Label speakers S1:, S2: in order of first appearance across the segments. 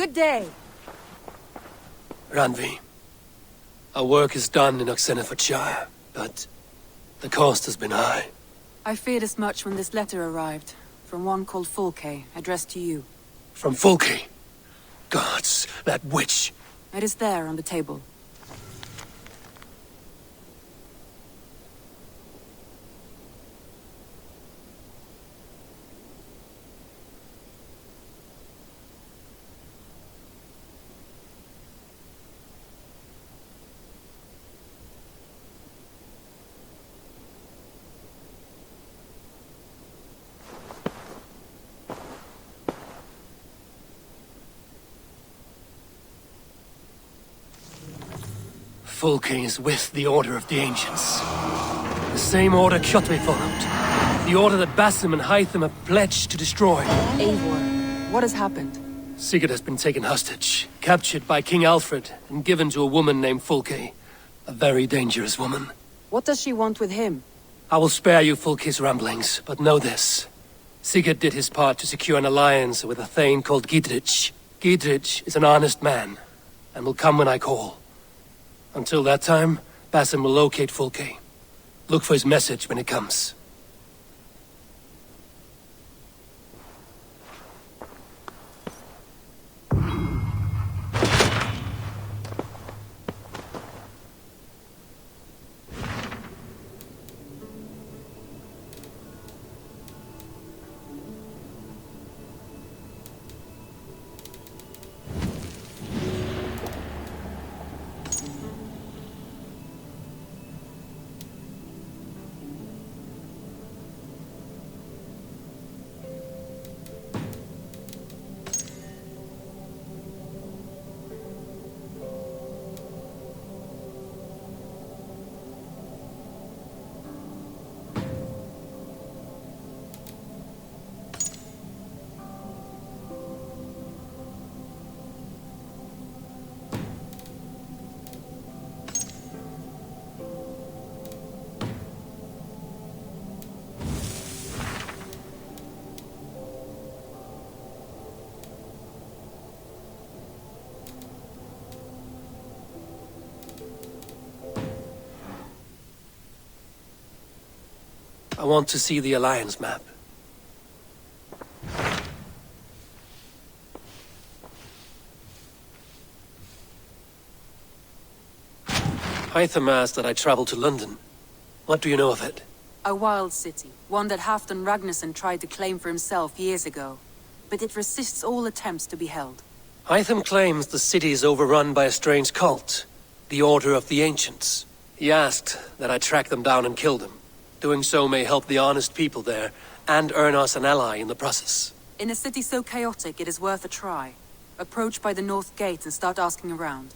S1: Good day.
S2: Randvi, our work is done in Oxenfordshire, but the cost has been high.
S1: I feared as much when this letter arrived, from one called Fulke, addressed to you.
S2: From Fulke? Gods, that witch!
S1: It is there on the table.
S2: Fulke is with the Order of the Ancients. The same order Kjotve followed. The order that Basim and Hytham have pledged to destroy.
S1: Eivor, what has happened?
S2: Sigurd has been taken hostage, captured by King Alfred, and given to a woman named Fulke. A very dangerous woman.
S1: What does she want with him?
S2: I will spare you Fulke's ramblings, but know this. Sigurd did his part to secure an alliance with a thane called Gidrich. Gidrich is an honest man, and will come when I call. Until that time, Basim will locate Fulke. Look for his message when it comes. I want to see the Alliance map. Hytham asked that I travel to London. What do you know of it?
S1: A wild city, one that Halfdan Ragnarsson tried to claim for himself years ago. But it resists all attempts to be held.
S2: Hytham claims the city is overrun by a strange cult, the Order of the Ancients. He asked that I track them down and kill them. Doing so may help the honest people there, and earn us an ally in the process.
S1: In a city so chaotic, it is worth a try. Approach by the North Gate and start asking around.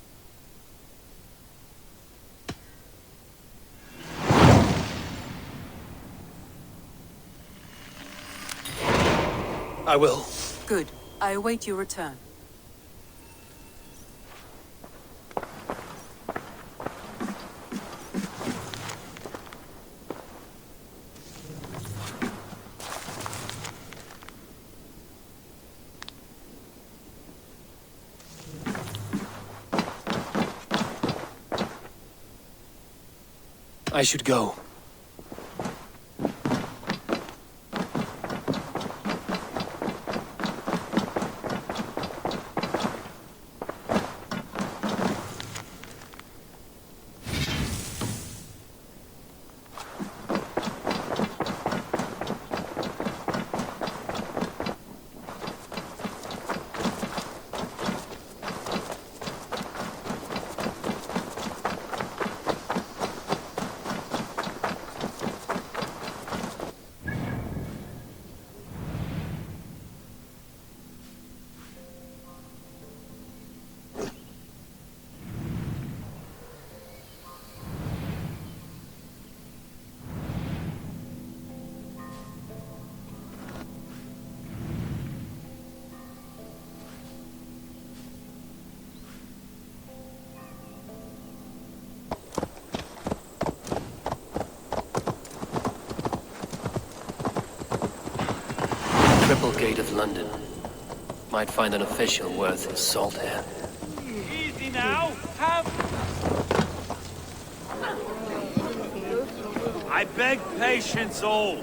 S2: I will.
S1: Good. I await your return.
S2: I should go. Gate of London. Might find an official worth his salt here.
S3: Easy now. I beg patience, all.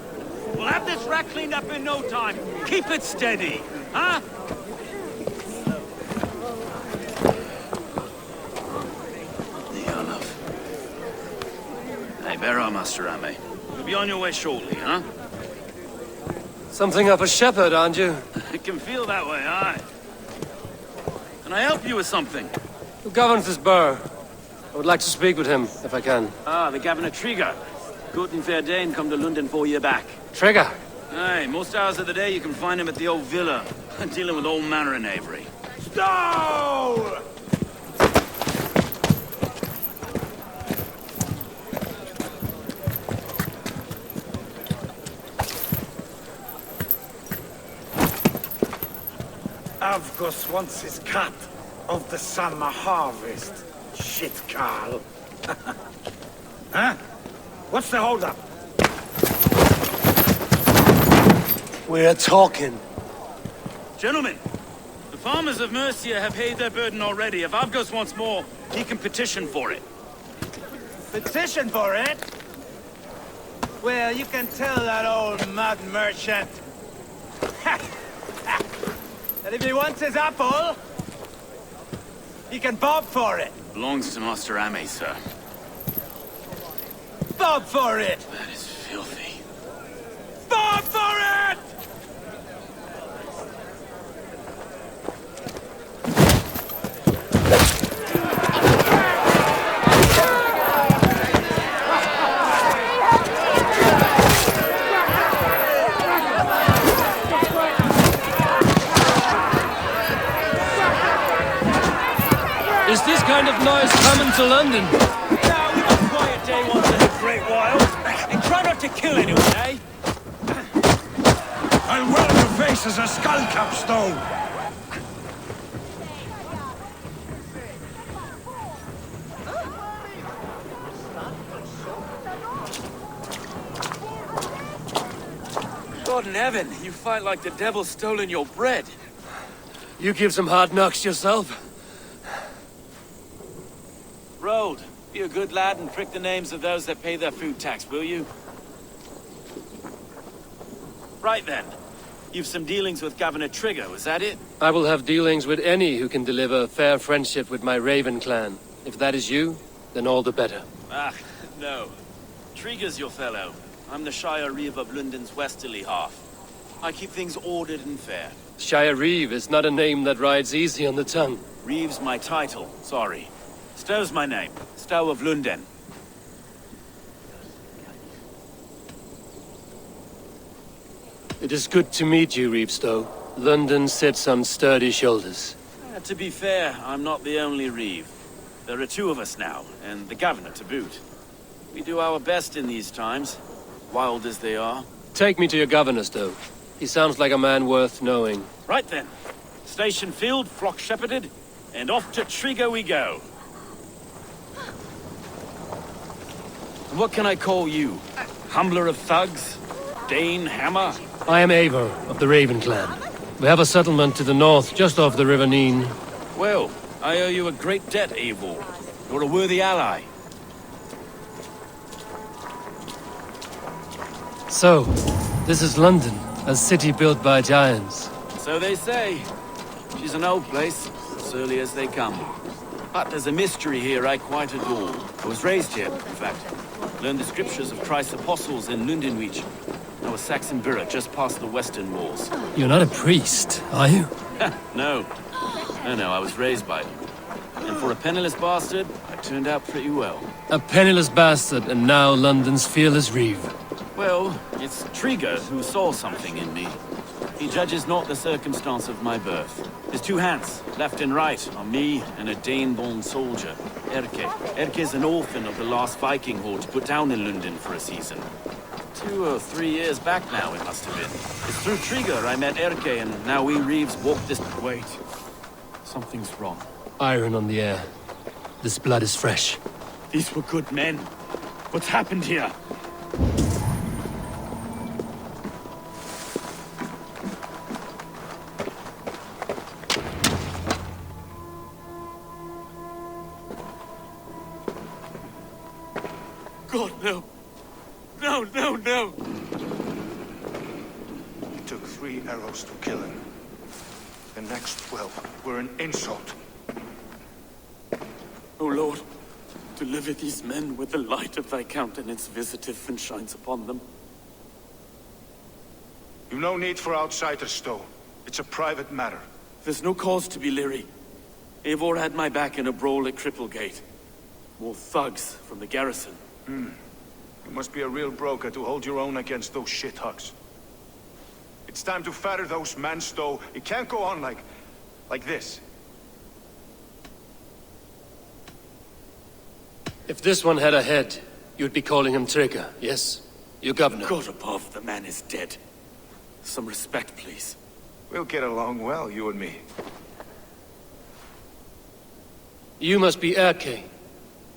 S3: We'll have this wreck cleaned up in no time. Keep it steady, huh? Hey, bear our Master Ame. You'll be on your way shortly, huh?
S2: Something of a shepherd, aren't you?
S3: It can feel that way, aye. Can I help you with something?
S2: Who governs this burr? I would like to speak with him, if I can.
S3: Ah, the Governor Trigger. Guten Verdane come to Lunden 4 years back.
S2: Trigger!
S3: Aye, most hours of the day you can find him at the old villa, dealing with all manner in Eivor. Stowe!
S4: Avgos wants his cut of the summer harvest. Shit, Carl. Huh? What's the holdup?
S2: We're talking.
S3: Gentlemen, the farmers of Mercia have paid their burden already. If Avgos wants more, he can petition for it.
S4: Petition for it? Well, you can tell that old mud merchant that if he wants his apple, he can bob for it.
S3: Belongs to Master Ame, sir.
S4: Bob for it!
S3: That is filthy.
S4: Bob for it!
S2: Is this kind of noise coming to London?
S3: Now, we have a quiet day once in a great while. And try not to kill anyone, eh?
S4: I'll weld your face as a skull cap, Stowe.
S3: God in heaven, you fight like the devil's stolen your bread.
S2: You give some hard knocks yourself.
S3: Road, be a good lad and prick the names of those that pay their food tax, will you? Right then. You've some dealings with Governor Trigger, was that it?
S2: I will have dealings with any who can deliver fair friendship with my Raven clan. If that is you, then all the better.
S3: Ah, no. Trigger's your fellow. I'm the Shire Reeve of Lunden's westerly half. I keep things ordered and fair.
S2: Shire Reeve is not a name that rides easy on the tongue.
S3: Reeve's my title, sorry. Stowe's my name. Stowe of Lunden.
S2: It is good to meet you, Reeve Stowe. London sits on sturdy shoulders.
S3: To be fair, I'm not the only Reeve. There are two of us now, and the Governor to boot. We do our best in these times, wild as they are.
S2: Take me to your governor, Stowe. He sounds like a man worth knowing.
S3: Right then. Station filled, flock shepherded, and off to Trigger we go. What can I call you? Humbler of thugs? Dane Hammer?
S2: I am Eivor, of the Raven clan. We have a settlement to the north, just off the River Neen.
S3: Well, I owe you a great debt, Eivor. You're a worthy ally.
S2: So, this is London, a city built by giants.
S3: So they say. She's an old place, surly as they come. But there's a mystery here I quite adore. I was raised here, in fact. Learned the scriptures of Christ's apostles in Lundenwich. Now a Saxon borough just past the western walls.
S2: You're not a priest, are you?
S3: No. No, I was raised by them. And for a penniless bastard, I turned out pretty well.
S2: A penniless bastard, and now London's fearless Reeve.
S3: Well, it's Trigger who saw something in me. He judges not the circumstance of my birth. His two hands, left and right, are me and a Dane-born soldier, Erke. Erke's an orphan of the last Viking horde put down in Lunden for a season. 2 or 3 years back now, it must have been. It's through Trigger I met Erke, and now we Reeves walk this... Wait. Something's wrong.
S2: Iron on the air. This blood is fresh.
S3: These were good men. What's happened here? no, no, no!
S5: It took 3 arrows to kill him. The next 12 were an insult.
S3: O Lord, deliver these men with the light of thy countenance visitive and shines upon them.
S5: You've no need for outsiders, Stowe. It's a private matter.
S3: There's no cause to be leery. Eivor had my back in a brawl at Cripplegate. More thugs from the garrison.
S5: You must be a real broker to hold your own against those shithugs. It's time to fetter those men, Stowe. It can't go on like this.
S2: If this one had a head, you'd be calling him Trigger, yes? Your governor.
S3: God above, the man is dead. Some respect, please.
S5: We'll get along well, you and me.
S2: You must be Erke,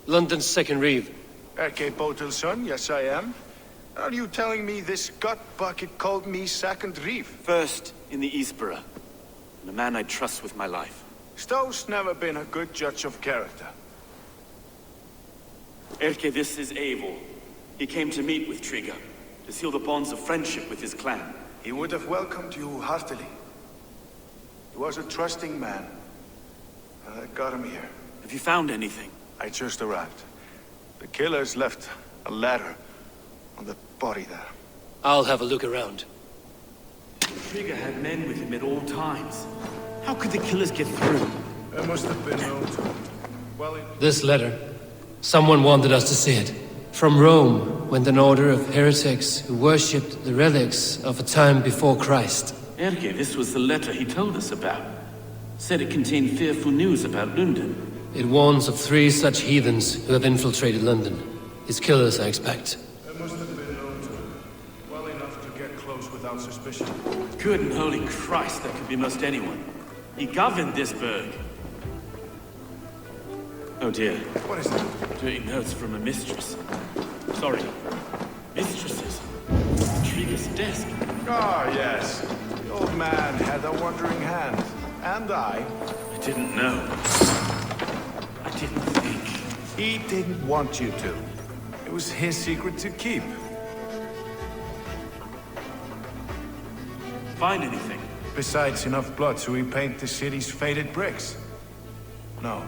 S2: London's second reeve.
S5: Erke Botel's son, yes I am. Are you telling me this gut bucket called me second reeve?
S3: First in the Eastborough, and a man I trust with my life.
S5: Stowe's never been a good judge of character.
S3: Erke, this is Eivor. He came to meet with Trigger, to seal the bonds of friendship with his clan.
S5: He would have welcomed you heartily. He was a trusting man. I got him here.
S3: Have you found anything?
S5: I just arrived. The killers left a ladder on the body there.
S2: I'll have a look around.
S3: Trigger had men with him at all times. How could the killers get through?
S5: There must have been no time. Well,
S2: This letter. Someone wanted us to see it. From Rome went an order of heretics who worshipped the relics of a time before Christ.
S3: Erke, this was the letter he told us about. Said it contained fearful news about Lunden.
S2: It warns of 3 such heathens who have infiltrated London. His killers, I expect.
S5: there must have been no time. Well enough to get close without suspicion.
S3: Good and holy Christ, that could be most anyone. He governed this burg. Oh dear.
S5: What is that?
S3: Dirty notes from a mistress. Sorry. Mistresses. Trigger's desk.
S5: Ah, yes. The old man had a wandering hand. And I
S3: didn't know. I didn't think.
S5: He didn't want you to. It was his secret to keep.
S3: Find anything?
S5: Besides enough blood to repaint the city's faded bricks. No.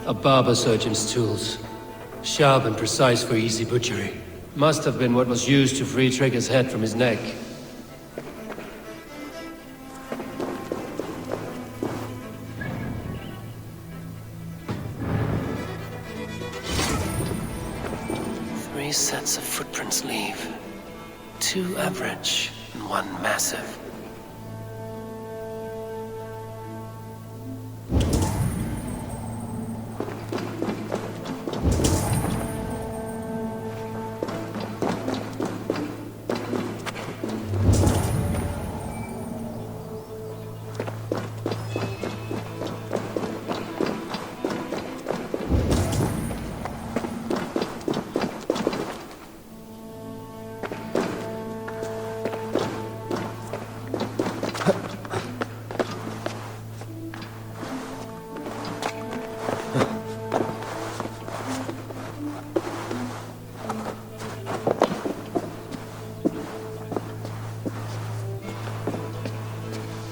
S2: A barber surgeon's tools. Sharp and precise for easy butchery. Must have been what was used to free Trigger's head from his neck. Three sets of footprints leave. 2 average and 1 massive.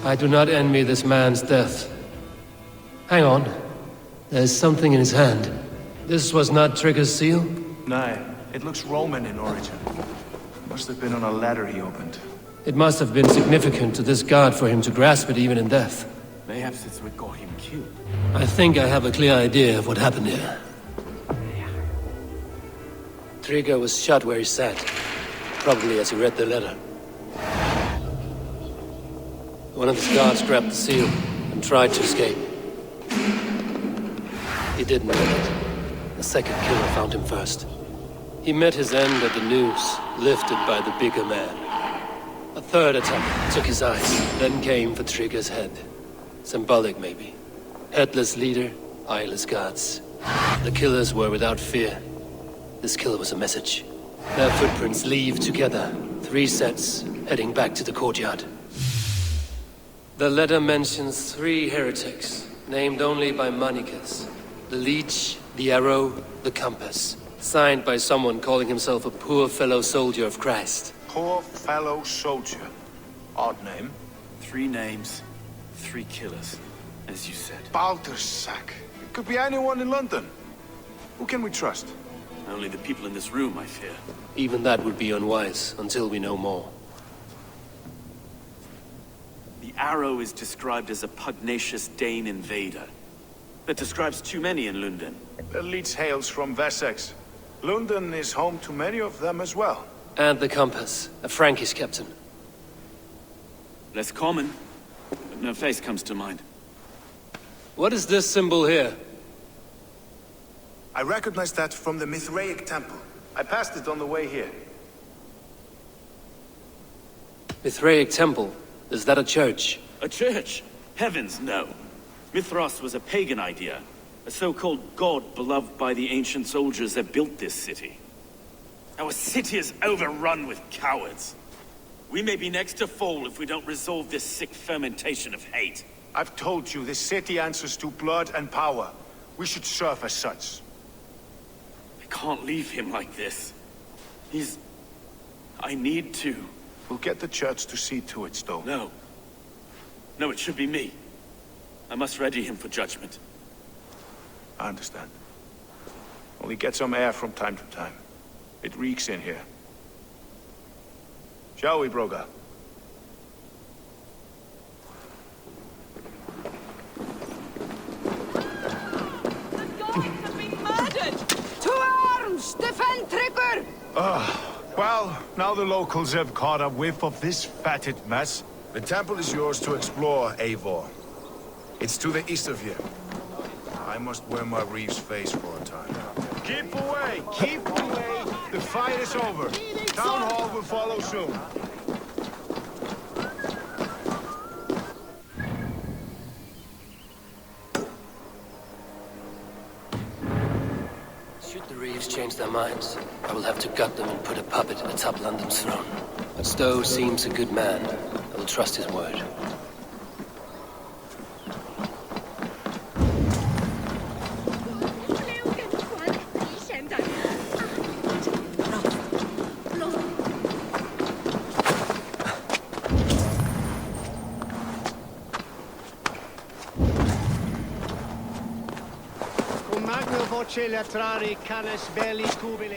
S2: I do not envy this man's death. Hang on. There's something in his hand. This was not Trigger's seal?
S5: Nah, it looks Roman in origin. Must have been on a ladder he opened.
S2: It must have been significant to this god for him to grasp it even in death.
S3: Mayhaps it's what got him killed.
S2: I think I have a clear idea of what happened here. Trigger was shot where he sat. Probably as he read the letter. One of his guards grabbed the seal and tried to escape. He didn't make it. The second killer found him first. He met his end at the noose, lifted by the bigger man. A third attack took his eyes, then came for Trigger's head. Symbolic, maybe. Headless leader, eyeless guards. The killers were without fear. this killer was a message. Their footprints leave together. 3 sets, heading back to the courtyard. The letter mentions 3 heretics, named only by Manicus. The Leech, the Arrow, the Compass. Signed by someone calling himself a poor fellow soldier of Christ.
S5: Poor fellow soldier. Odd name.
S3: 3 names, 3 killers, as you said.
S5: Baldersack. It could be anyone in London. Who can we trust?
S3: Only the people in this room, I fear.
S2: Even that would be unwise, until we know more.
S3: The Arrow is described as a pugnacious Dane invader. That describes too many in Lunden.
S5: The Leech hails from Wessex. Lunden is home to many of them as well.
S2: And the Compass, a Frankish captain.
S3: Less common, but no face comes to mind.
S2: What is this symbol here?
S5: I recognize that from the Mithraic temple. I passed it on the way here.
S2: Mithraic temple? Is that a church?
S3: A church? Heavens, no. Mithras was a pagan idea. A so-called god beloved by the ancient soldiers that built this city. Our city is overrun with cowards. We may be next to fall if we don't resolve this sick fermentation of hate.
S5: I've told you, this city answers to blood and power. We should serve as such.
S3: I can't leave him like this. I need to.
S5: We'll get the church to see to it, Stowe.
S3: No. No, it should be me. I must ready him for judgment.
S5: I understand. Only get some air from time to time. It reeks in here. Shall we, Broga?
S6: The guards have been murdered! To arms! Defend Trigger!
S5: Well, now the locals have caught a whiff of this fatted mess. The temple is yours to explore, Eivor. It's to the east of here. I must wear my reeve's face for a time. Keep away! Keep away! The fight is over. Town hall will follow soon.
S2: Should the Reeves change their minds, I will have to gut them and put a puppet atop London's throne. But Stowe seems a good man. I will trust his word.
S7: Voce latrari canes belli cubili.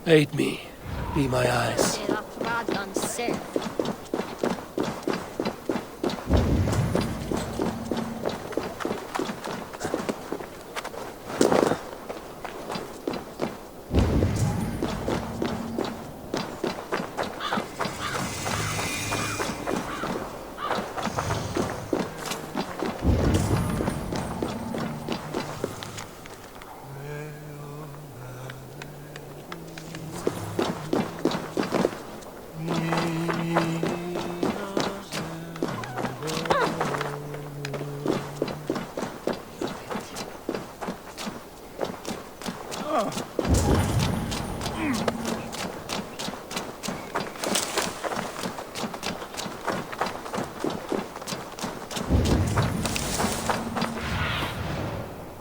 S2: Aid me. Be my eyes.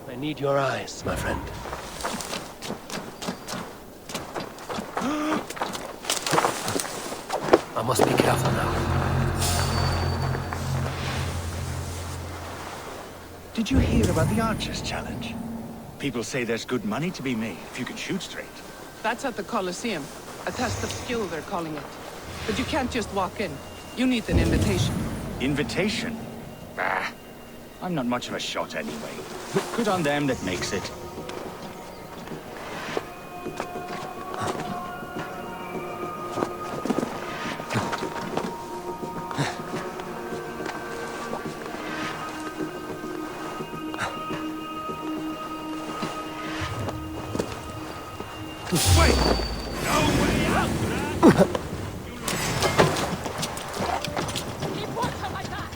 S2: I need your eyes, my friend. I must be careful now.
S4: Did you hear about the Archers Challenge? People say there's good money to be made if you can shoot straight.
S8: That's at the Colosseum. A test of skill, they're calling it. But you can't just walk in. You need an invitation.
S4: Invitation? Bah, I'm not much of a shot anyway. Good on them that makes it. Wait! No way out!
S6: Keep watch on my back!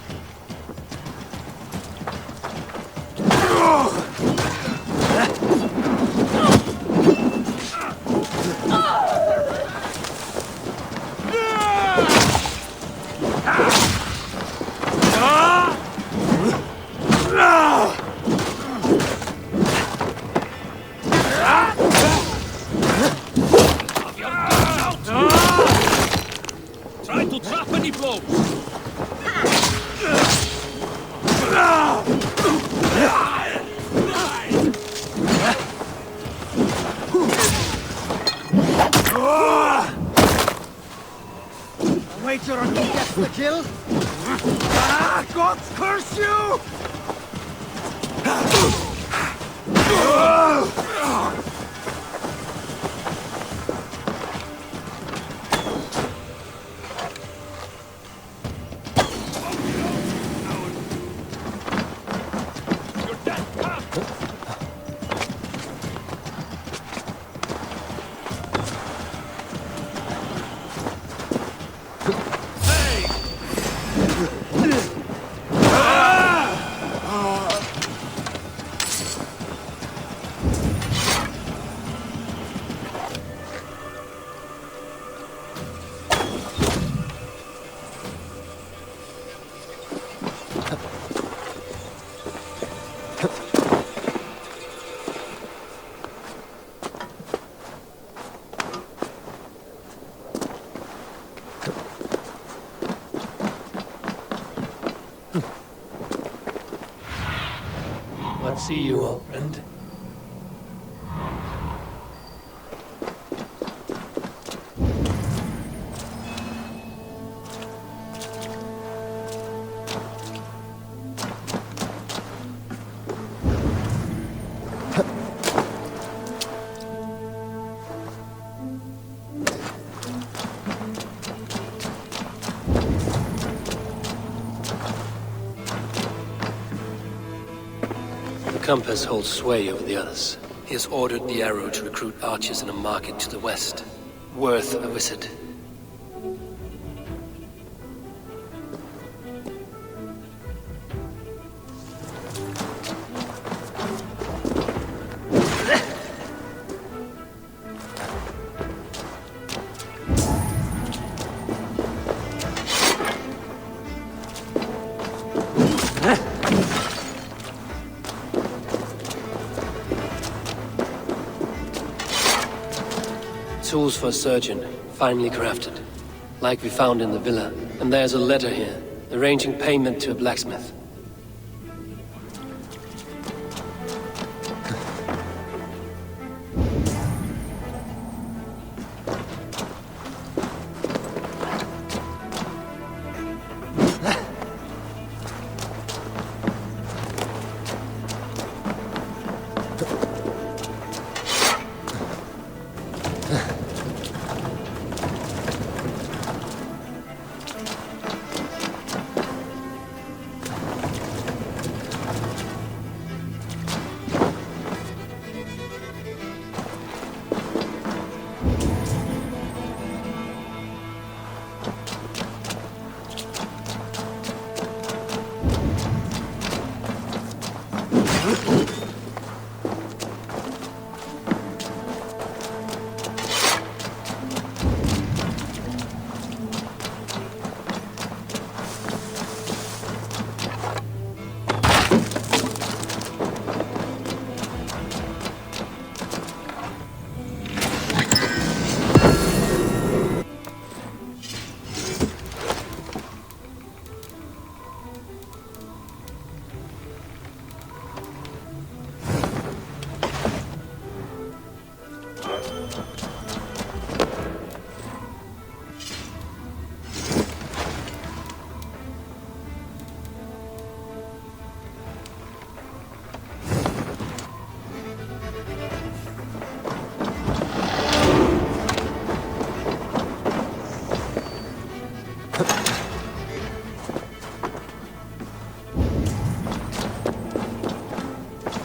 S3: Try to trap any blows!
S7: Waiter on who gets the kill?
S4: Ah, God curse you!
S2: Let's see you, old friend. The compass holds sway over the others. He has ordered the arrow to recruit archers in a market to the west. Worth a visit. Tools for a surgeon, finely crafted. Like we found in the villa. And there's a letter here, arranging payment to a blacksmith.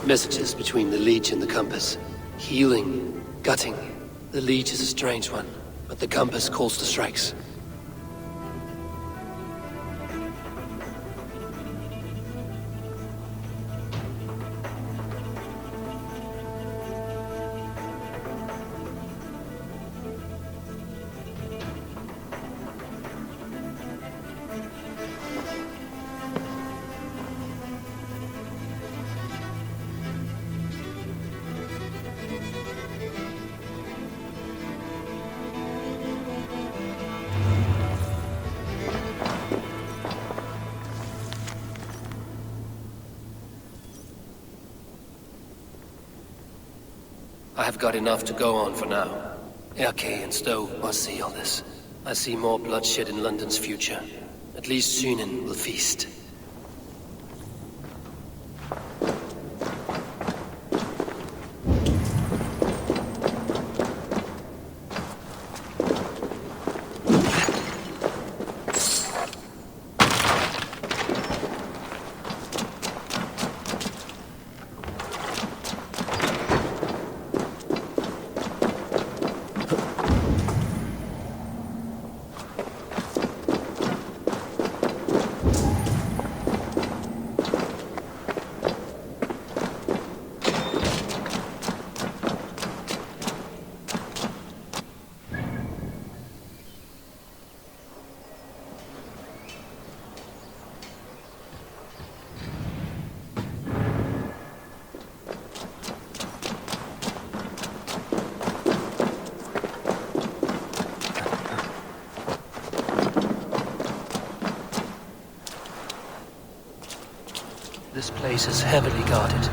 S2: Messages between the Leech and the Compass. Healing, gutting. The Leech is a strange one, but the Compass calls to strikes. I have got enough to go on for now. Erke and Stowe must see all this. I see more bloodshed in London's future. At least Sunan will feast. This place is heavily guarded.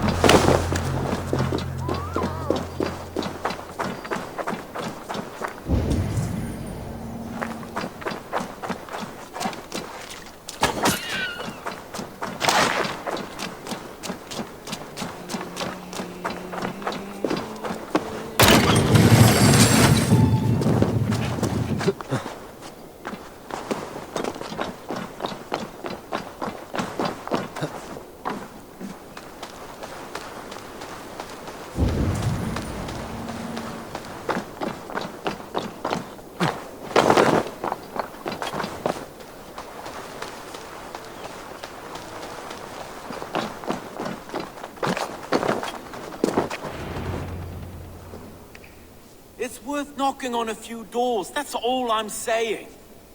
S3: It's worth knocking on a few doors, that's all I'm saying.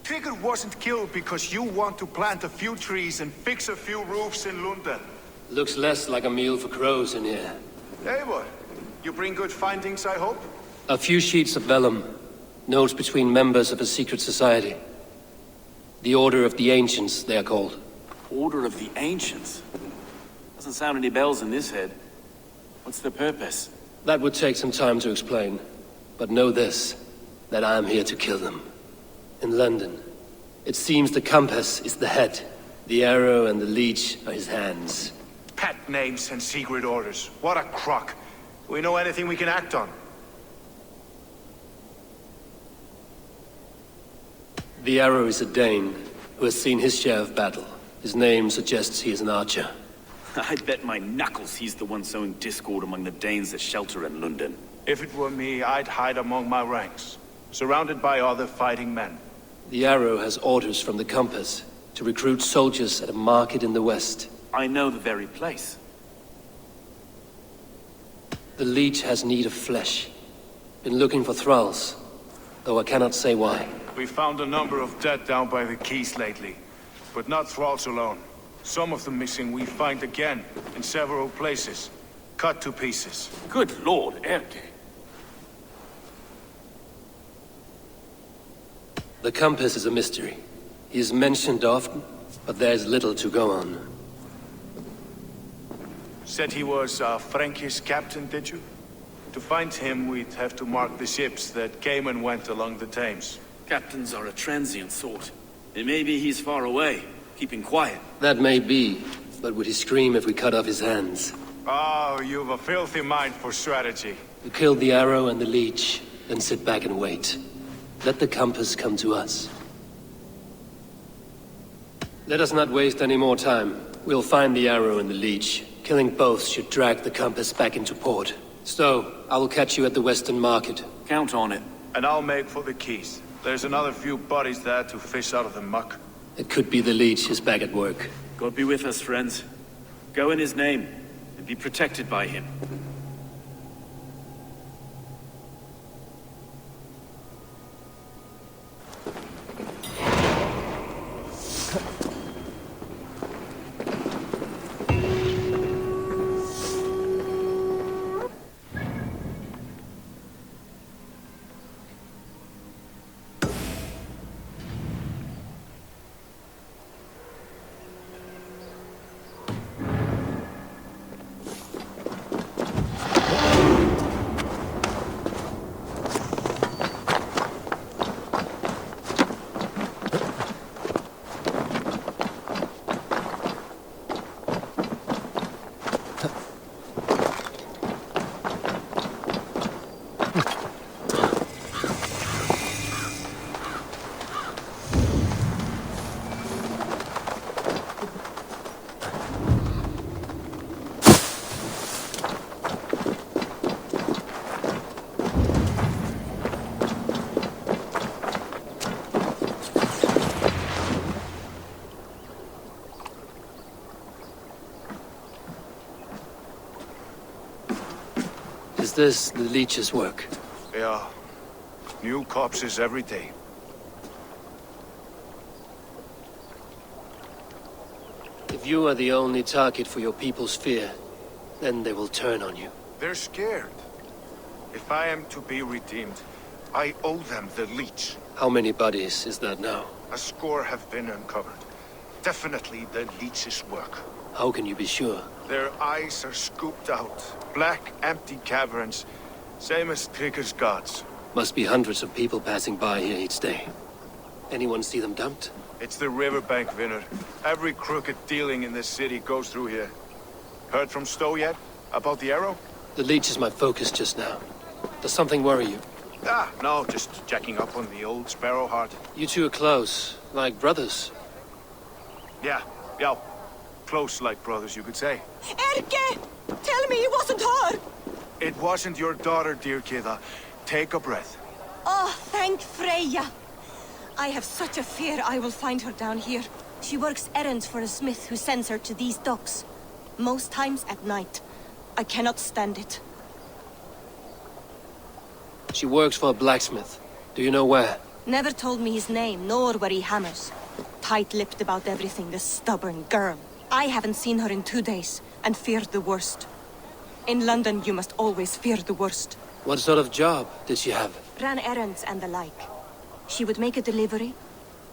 S5: Trigger wasn't killed because you want to plant a few trees and fix a few roofs in Lunden.
S2: Looks less like a meal for crows in here.
S5: Eivor, you bring good findings, I hope?
S2: A few sheets of vellum. Notes between members of a secret society. The Order of the Ancients, they are called.
S3: Order of the Ancients? Doesn't sound any bells in this head. What's the purpose?
S2: That would take some time to explain. But know this. that I'm here to kill them. In London, it seems the compass is the head. The arrow and the leech are his hands.
S5: Pet names and secret orders. What a crock. We know anything we can act on.
S2: The arrow is a Dane who has seen his share of battle. His name suggests he is an archer.
S3: I bet my knuckles he's the one sowing discord among the Danes that shelter in Lunden.
S5: If it were me, I'd hide among my ranks, surrounded by other fighting men.
S2: The arrow has orders from the compass to recruit soldiers at a market in the west.
S3: I know the very place.
S2: The leech has need of flesh. Been looking for thralls, though I cannot say why.
S5: We found a number of dead down by the quays lately, but not thralls alone. Some of the missing we find again in several places, cut to pieces.
S3: Good Lord, Erke.
S2: The compass is a mystery. He is mentioned often, but there's little to go on.
S5: Said he was a Frankish captain, did you? To find him, we'd have to mark the ships that came and went along the Thames.
S3: Captains are a transient sort. It may be he's far away, keeping quiet.
S2: That may be, but would he scream if we cut off his hands?
S5: Oh, you've a filthy mind for strategy.
S2: You kill the arrow and the leech, then sit back and wait. Let the compass come to us. Let us not waste any more time. We'll find the arrow and the leech. Killing both should drag the compass back into port. Stowe, I will catch you at the Western Market.
S3: Count on it.
S5: And I'll make for the quays. There's another few bodies there to fish out of the muck.
S2: It could be the leech is back at work.
S3: God be with us, friends. Go in his name, and be protected by him.
S2: Is this the leech's work?
S5: Yeah. New corpses every day.
S2: If you are the only target for your people's fear, then they will turn on you.
S5: They're scared. If I am to be redeemed, I owe them the leech.
S2: How many bodies is that now?
S5: A score have been uncovered. Definitely the leech's work.
S2: How can you be sure?
S5: Their eyes are scooped out. Black, empty caverns. Same as Trigger's gods.
S2: Must be hundreds of people passing by here each day. Anyone see them dumped?
S5: It's the riverbank, Vinner. Every crooked dealing in this city goes through here. Heard from Stowe yet? About the arrow?
S2: The leech is my focus just now. Does something worry you?
S5: Ah, no, just checking up on the old Sparrowheart.
S2: You two are close, like brothers.
S5: Yeah. Close like brothers, you could say.
S6: Erke! Tell me it wasn't her!
S5: It wasn't your daughter, dear Kida. Take a breath.
S6: Oh, thank Freya. I have such a fear I will find her down here. She works errands for a smith who sends her to these docks. Most times at night. I cannot stand it.
S2: She works for a blacksmith. Do you know where?
S6: Never told me his name, nor where he hammers. Tight-lipped about everything, the stubborn girl. I haven't seen her in 2 days, and feared the worst. In London, you must always fear the worst.
S2: What sort of job did she have?
S6: Ran errands and the like. She would make a delivery,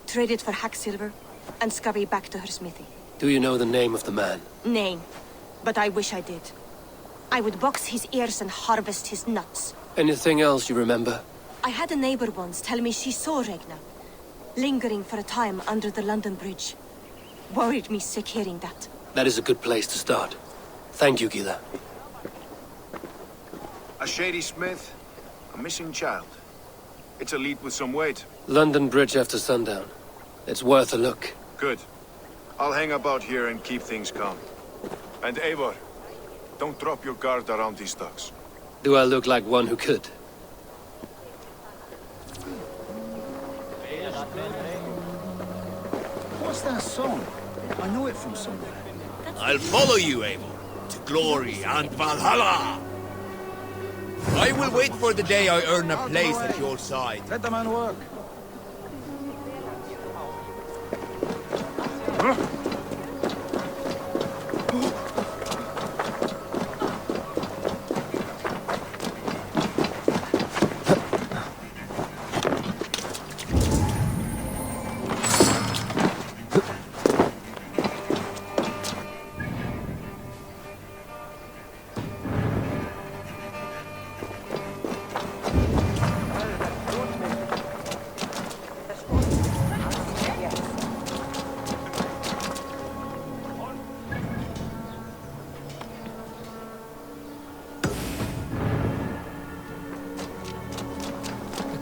S6: trade it for hack silver, and scurry back to her smithy.
S2: Do you know the name of the man?
S6: Name, but I wish I did. I would box his ears and harvest his nuts.
S2: Anything else you remember?
S6: I had a neighbor once tell me she saw Regna, lingering for a time under the London Bridge. Worried me sick hearing that.
S2: That is a good place to start. Thank you, Gila.
S5: A shady smith, a missing child. It's a lead with some weight.
S2: London Bridge after sundown. It's worth a look.
S5: Good. I'll hang about here and keep things calm. And Eivor, don't drop your guard around these docks.
S2: Do I look like one who could?
S4: What's that song? I know it from somewhere.
S9: I'll follow you, Eivor, to glory and Valhalla! I will wait for the day I earn a place at your side.
S4: Let the man work.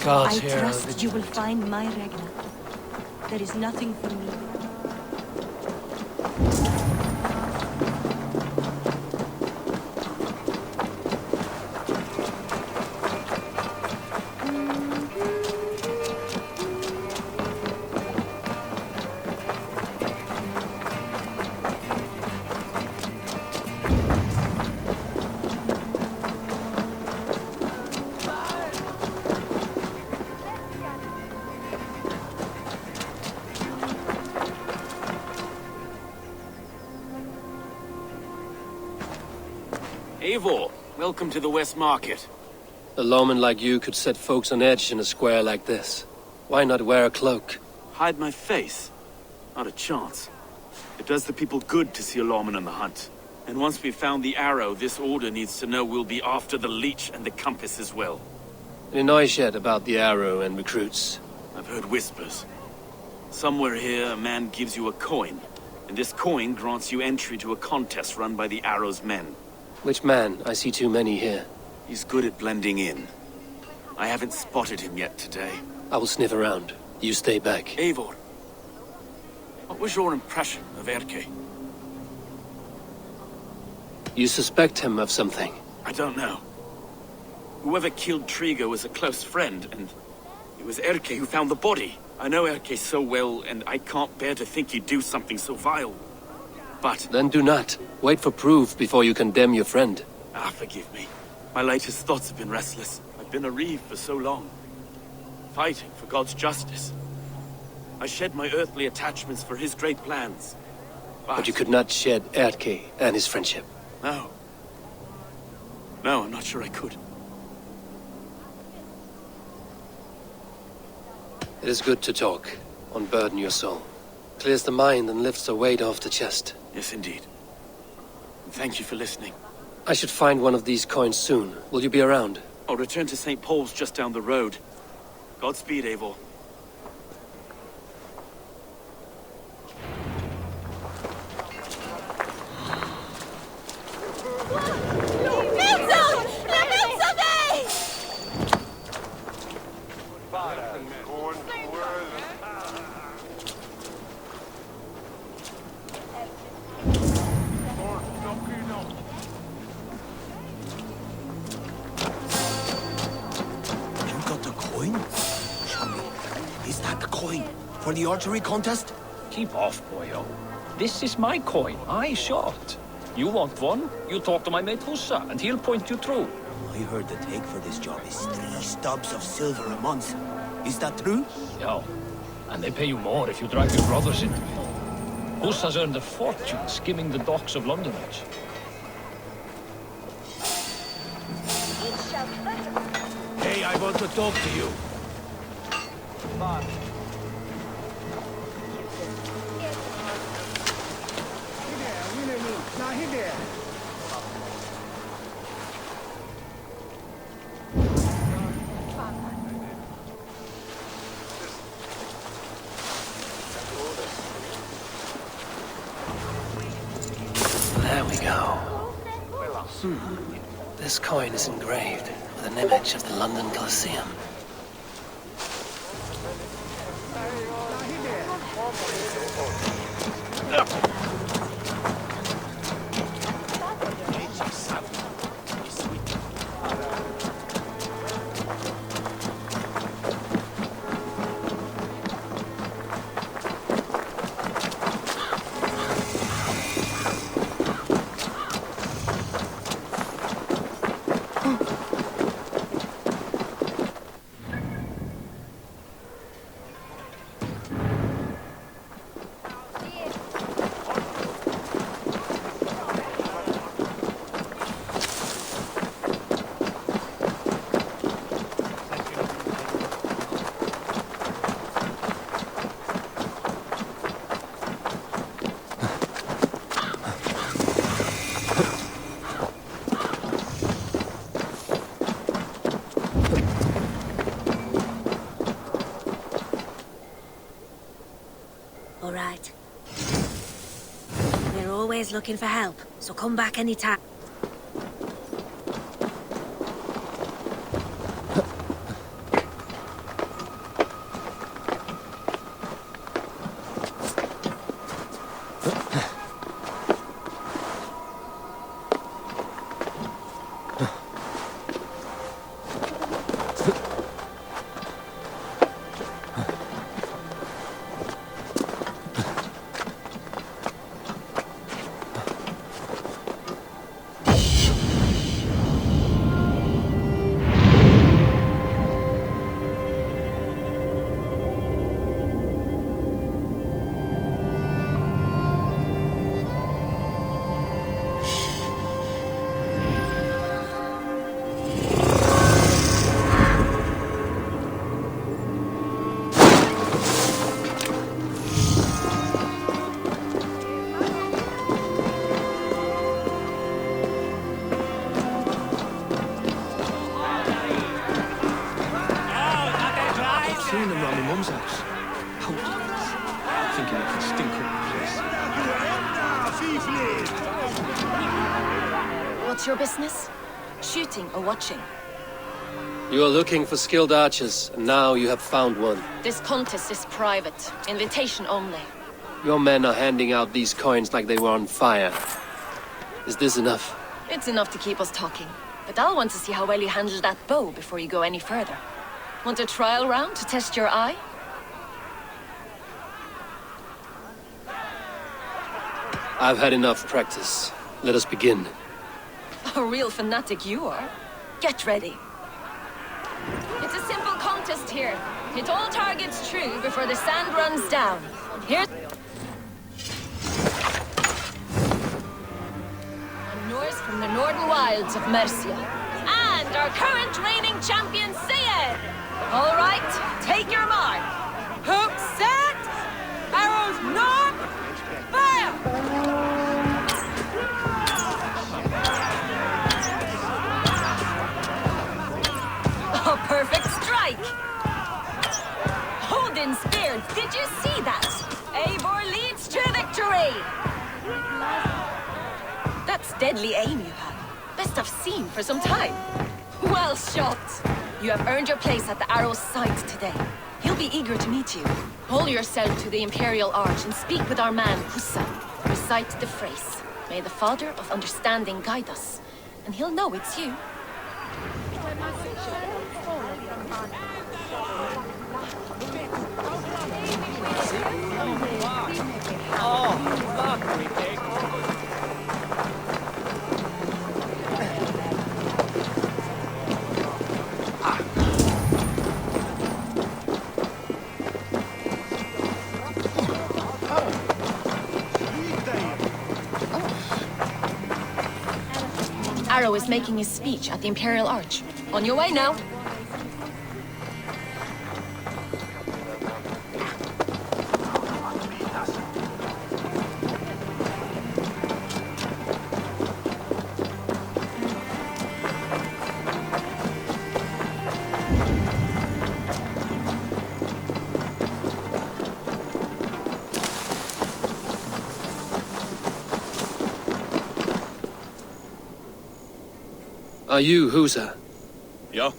S2: Guards
S6: I
S2: here are
S6: trust you will find my Regna. There is nothing for me.
S3: Eivor, welcome to the West Market.
S2: A lawman like you could set folks on edge in a square like this. Why not wear a cloak?
S3: Hide my face? Not a chance. It does the people good to see a lawman on the hunt. And once we've found the arrow, this order needs to know we'll be after the leech and the compass as well.
S2: Any noise yet about the arrow and recruits?
S3: I've heard whispers. Somewhere here, a man gives you a coin, and this coin grants you entry to a contest run by the arrow's men.
S2: Which man? I see too many here.
S3: He's good at blending in. I haven't spotted him yet today.
S2: I will sniff around. You stay back.
S3: Eivor, what was your impression of Erke?
S2: You suspect him of something?
S3: I don't know. Whoever killed Triga was a close friend, and it was Erke who found the body. I know Erke so well, and I can't bear to think he'd do something so vile. But...
S2: Then do not. Wait for proof before you condemn your friend.
S3: Forgive me. My latest thoughts have been restless. I've been a reeve for so long. Fighting for God's justice. I shed my earthly attachments for his great plans.
S2: But you could not shed Erke and his friendship.
S3: No. No, I'm not sure I could.
S2: It is good to talk. Unburden your soul. Clears the mind and lifts a weight off the chest.
S3: Yes, indeed. And thank you for listening.
S2: I should find one of these coins soon. Will you be around?
S3: I'll return to St. Paul's just down the road. Godspeed, Eivor.
S9: For the archery contest?
S10: Keep off, boyo. This is my coin. I shot. You want one? You talk to my mate Hussa, and he'll point you through.
S9: I heard the take for this job is 3 stubs of silver a month. Is that true?
S10: Yeah. And they pay you more if you drag your brothers into it. Hussa's earned a fortune skimming the docks of London Bridge.
S9: Hey, I want to talk to you.
S2: go. This coin is engraved with an image of the London Colosseum.
S11: All right. We're always looking for help, so come back anytime.
S6: What's your business? Shooting or watching?
S2: You are looking for skilled archers, and now you have found one.
S6: This contest is private. Invitation only.
S2: Your men are handing out these coins like they were on fire. Is this enough?
S6: It's enough to keep us talking. But I'll want to see how well you handle that bow before you go any further. Want a trial round to test your eye?
S2: I've had enough practice. Let us begin.
S6: A real fanatic you are. Get ready. It's a simple contest here. Hit all targets true before the sand runs down. Here's a noise from the northern wilds of Mercia. And our current reigning champion, Seir! All right, take your mark. Hook set! Arrows north! Fire! A perfect strike! Odin speared, did you see that? Eivor leads to victory! That's deadly aim you have. Best I've seen for some time. Well shot! You have earned your place at the arrow's side today. He'll be eager to meet you. Hold yourself to the Imperial Arch and speak with our man, Hussa. Recite the phrase. May the Father of Understanding guide us. And he'll know it's you. Arrow is making his speech at the Imperial Arch. On your way now.
S2: Are you Husa?
S12: Yeah.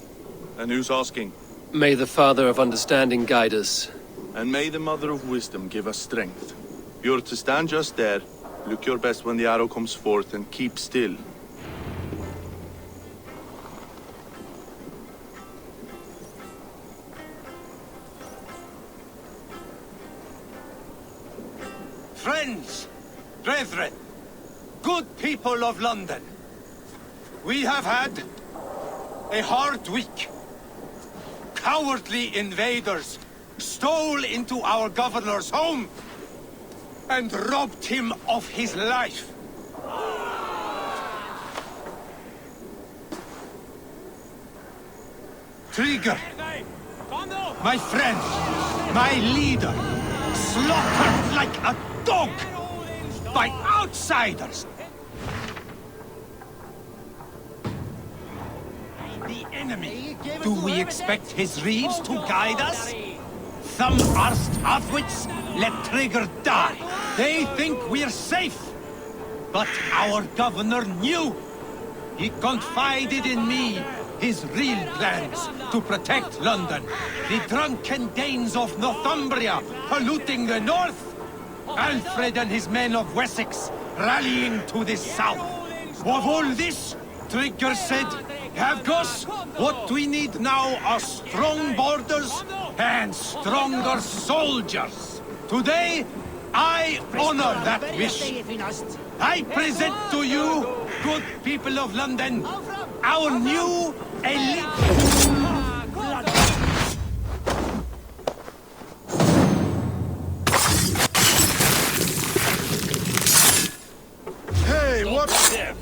S12: And who's asking?
S2: May the Father of Understanding guide us.
S12: And may the Mother of Wisdom give us strength. You're to stand just there, look your best when the arrow comes forth, and keep still.
S4: Friends, brethren, good people of London, we have had a hard week. Cowardly invaders stole into our governor's home and robbed him of his life. Trigger, my friend, my leader, slaughtered like a dog by outsiders. The enemy. Do we expect his reeves to guide us? Some arst halfwits let Trigger die. They think we're safe. But our governor knew. He confided in me his real plans to protect London. The drunken Danes of Northumbria polluting the north. Alfred and his men of Wessex rallying to the south. Of all this, Trigger said, Havgos, what we need now are strong borders and stronger soldiers. Today, I honor that wish. I present to you, good people of London, our new elite.
S5: Hey, what's
S3: there?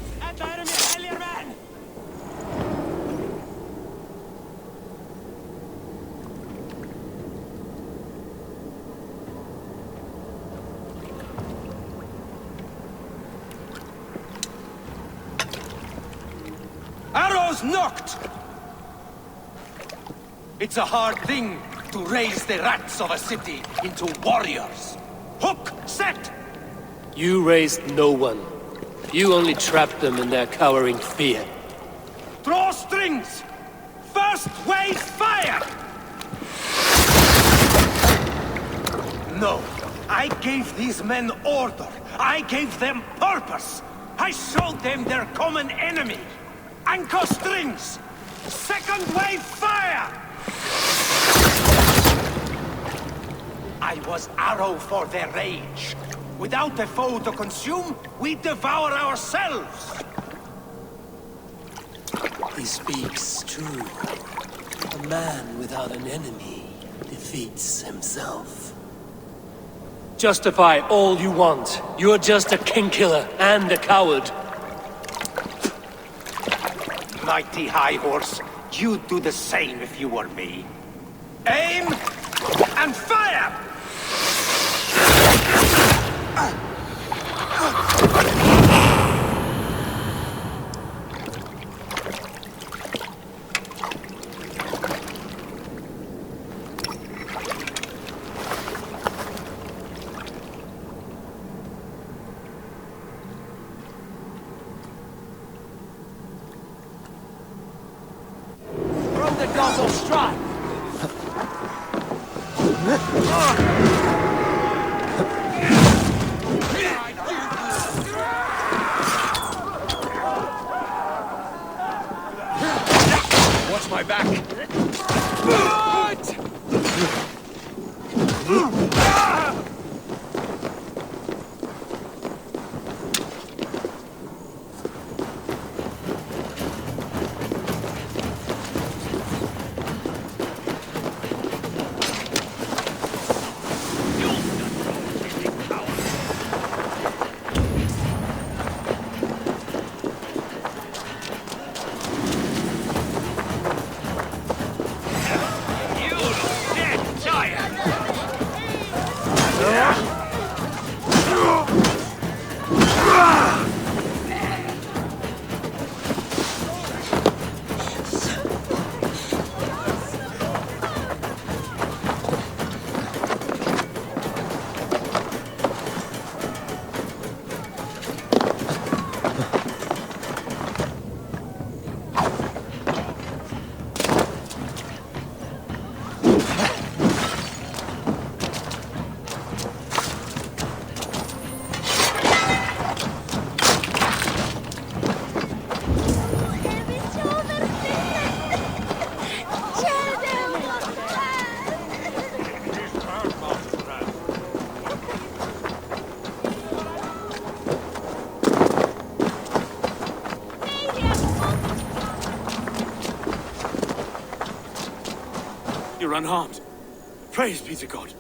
S4: Arrows knocked! It's a hard thing to raise the rats of a city into warriors. Hook set!
S2: You raised no one. You only trapped them in their cowering fear.
S4: Draw strings! First wave fire! No, I gave these men order. I gave them purpose. I showed them their common enemy. Anchor strings! Second wave fire! I was arrow for their rage. Without a foe to consume, we devour ourselves!
S2: He speaks true. A man without an enemy defeats himself. Justify all you want. You're just a king-killer and a coward.
S4: Mighty High Horse, you'd do the same if you were me. Aim and fire!
S3: Throw the double strike!
S9: Watch my back.
S3: unharmed. Praise be to God.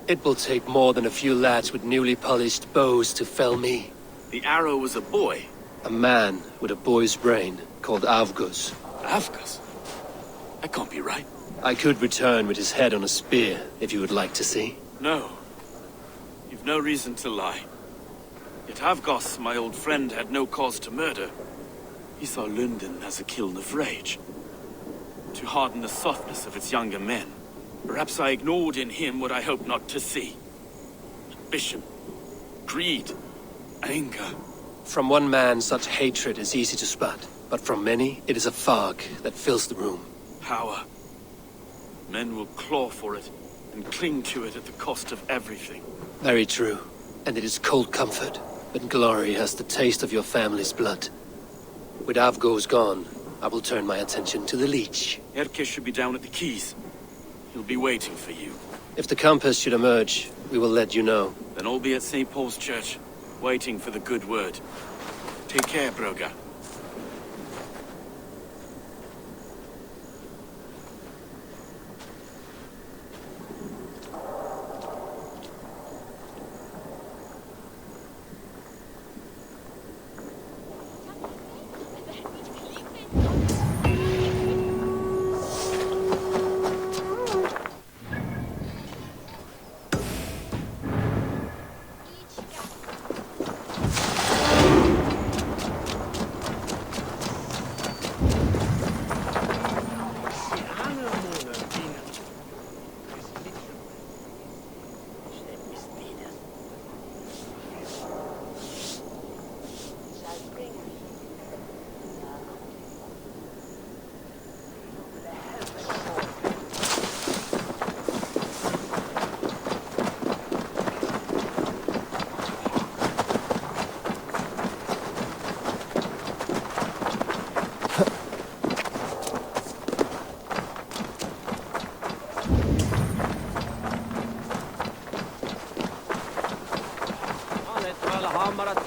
S2: It will take more than a few lads with newly polished bows to fell me.
S3: The arrow was a boy.
S2: A man with a boy's brain, called Avgus.
S3: Avgus? That can't be right.
S2: I could return with his head on a spear, if you would like to see.
S3: No. You've no reason to lie. Yet Avgus, my old friend, had no cause to murder. He saw Lunden as a kiln of rage. To harden the softness of its younger men. Perhaps I ignored in him what I hoped not to see. Ambition, greed, anger.
S2: From one man, such hatred is easy to spot, but from many, it is a fog that fills the room.
S3: Power. Men will claw for it, and cling to it at the cost of everything.
S2: Very true. And it is cold comfort, when glory has the taste of your family's blood. With Avgos gone, I will turn my attention to the Leech.
S3: Erke should be down at the quays. He'll be waiting for you.
S2: If the compass should emerge, we will let you know.
S3: Then I'll be at St. Paul's Church, waiting for the good word. Take care, Broga.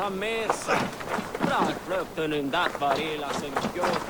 S13: Mesa. Bra rökten dat var hela sin gråt.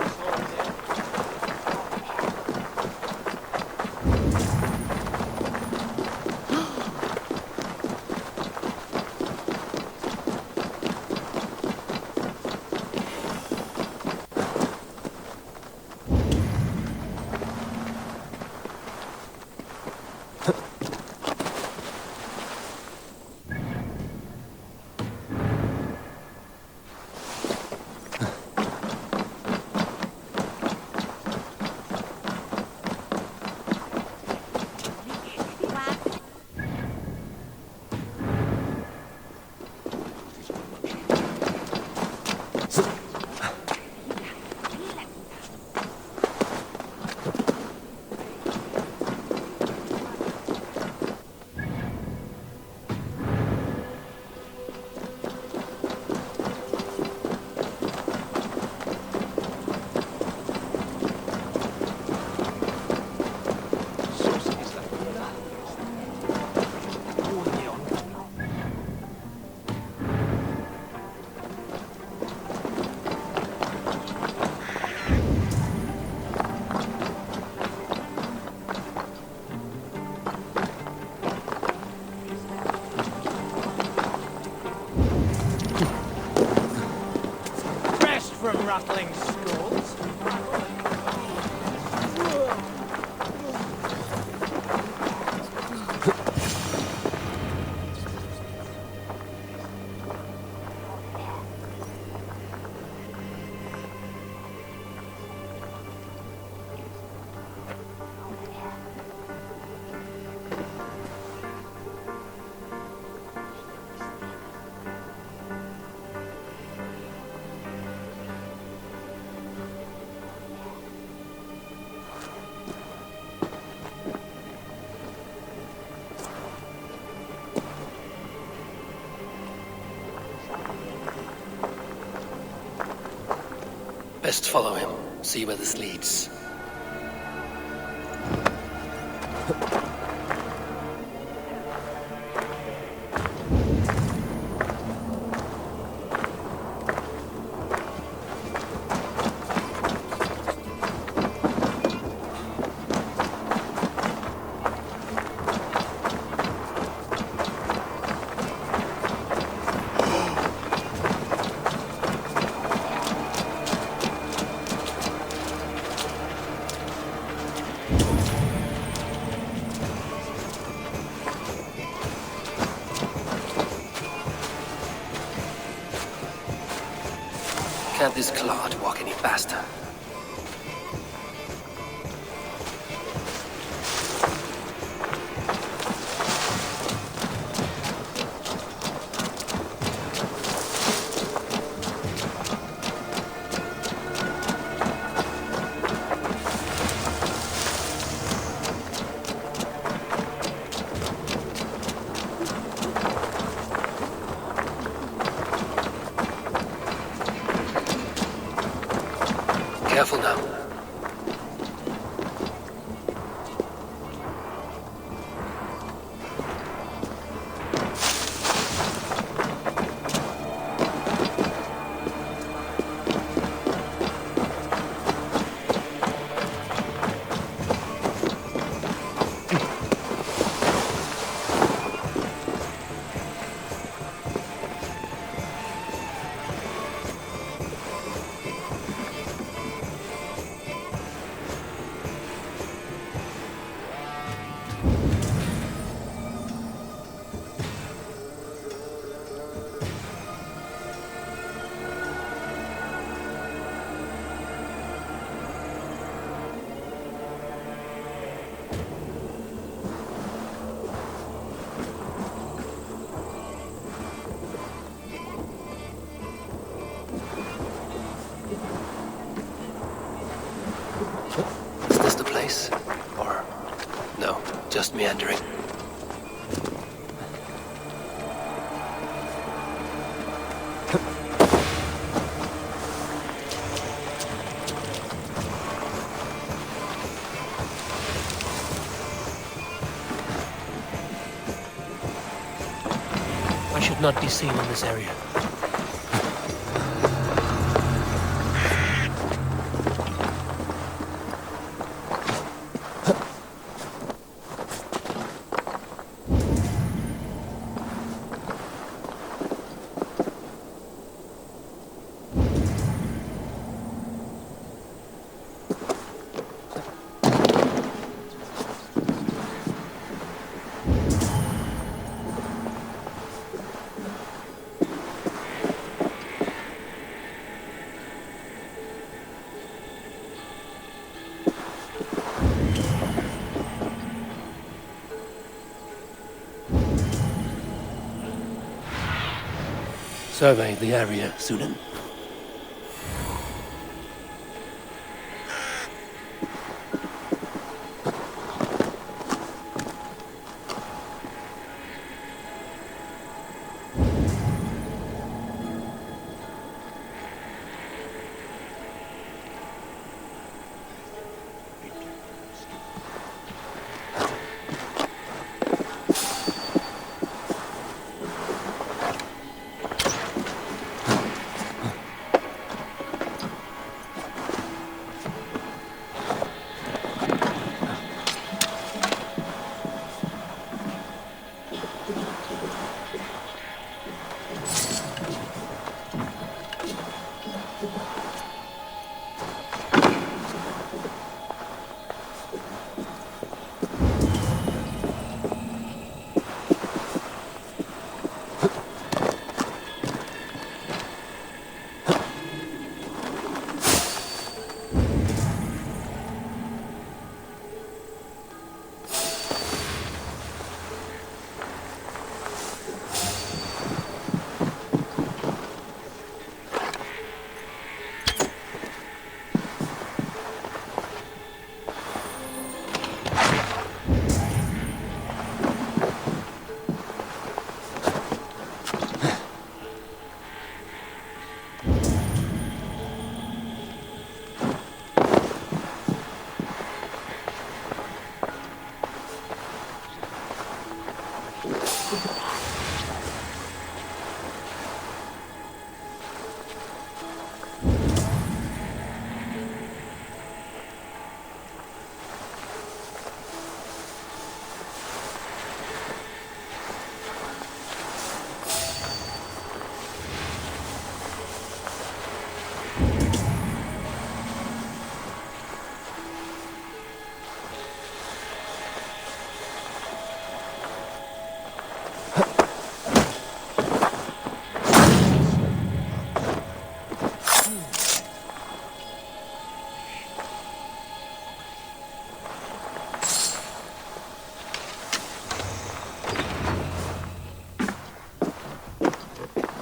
S13: Rattling skulls.
S2: Best follow him, see where this leads. Can't this clod walk any faster? Careful now. Is this the place? Or no, just meandering? I should not be seen in this area. Survey the area, Sudan.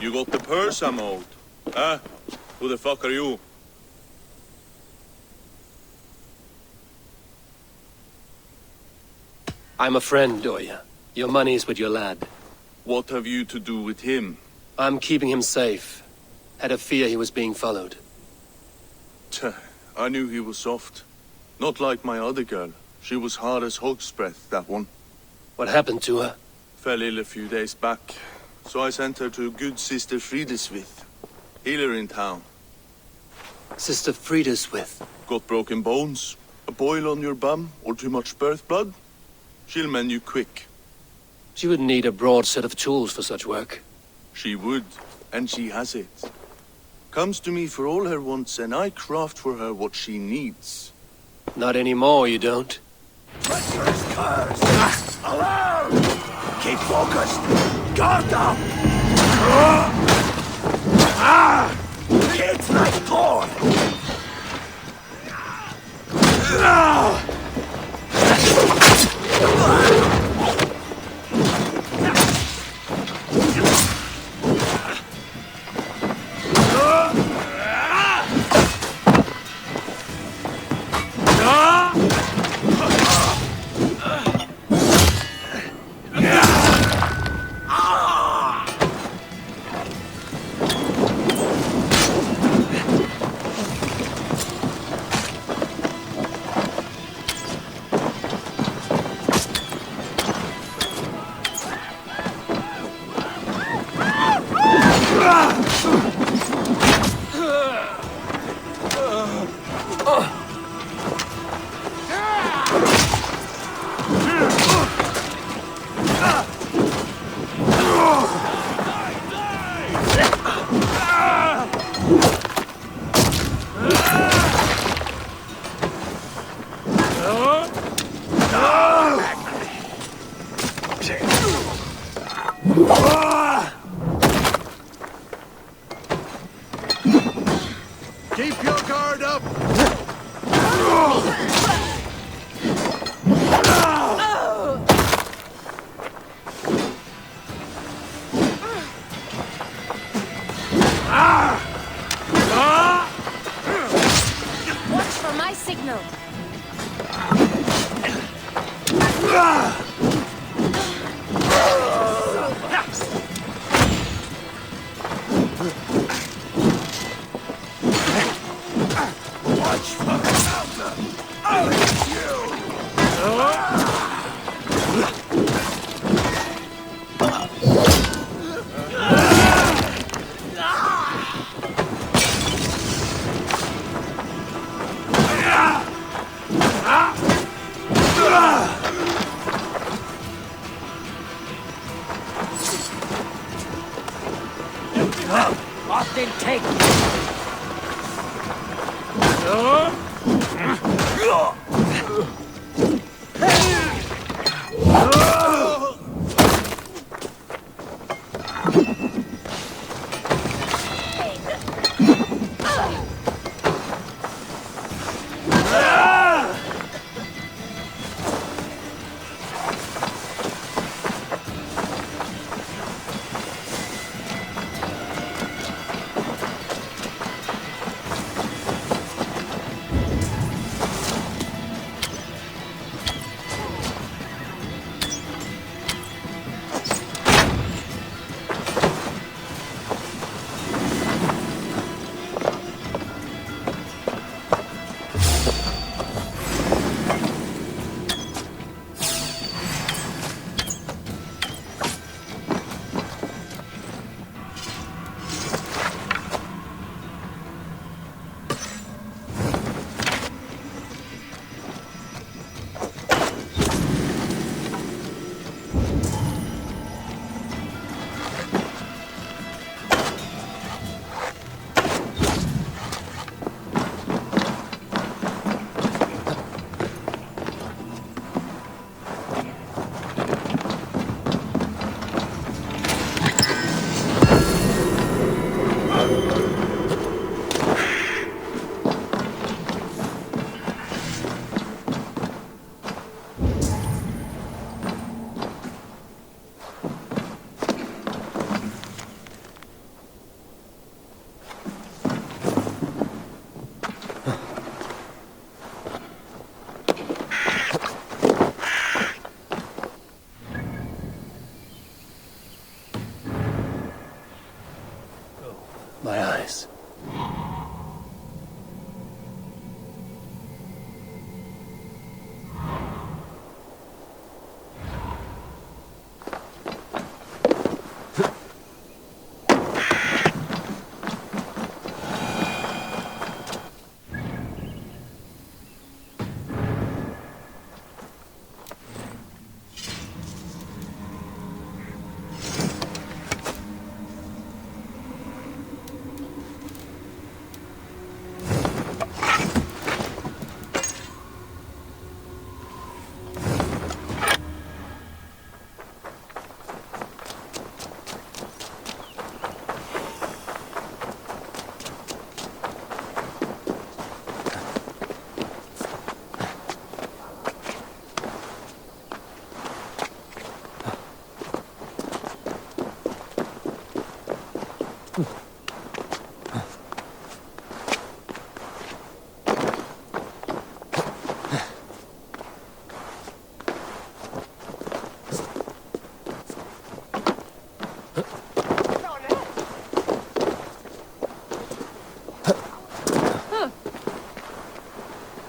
S12: You got the purse I'm owed. Huh? Who the fuck are you?
S2: I'm a friend, Doya. Your money's with your lad.
S12: What have you to do with him?
S2: I'm keeping him safe. Had a fear he was being followed.
S12: Tch, I knew he was soft. Not like my other girl. She was hard as hog's breath, that one.
S2: What happened to her?
S12: Fell ill a few days back. So I sent her to good Sister Frideswith. Healer in town.
S2: Sister Frideswith?
S12: Got broken bones, a boil on your bum, or too much birth blood? She'll mend you quick.
S2: She would need a broad set of tools for such work.
S12: She would, and she has it. Comes to me for all her wants, and I craft for her what she needs.
S2: Not anymore, you don't.
S5: Pressure is cursed! Alarm! Keep focused! Guard up! It's like corn!
S4: Keep your guard up!
S11: Watch for my signal.
S5: Watch for the mountain! I'll hit you!
S13: Austin, take!
S2: place.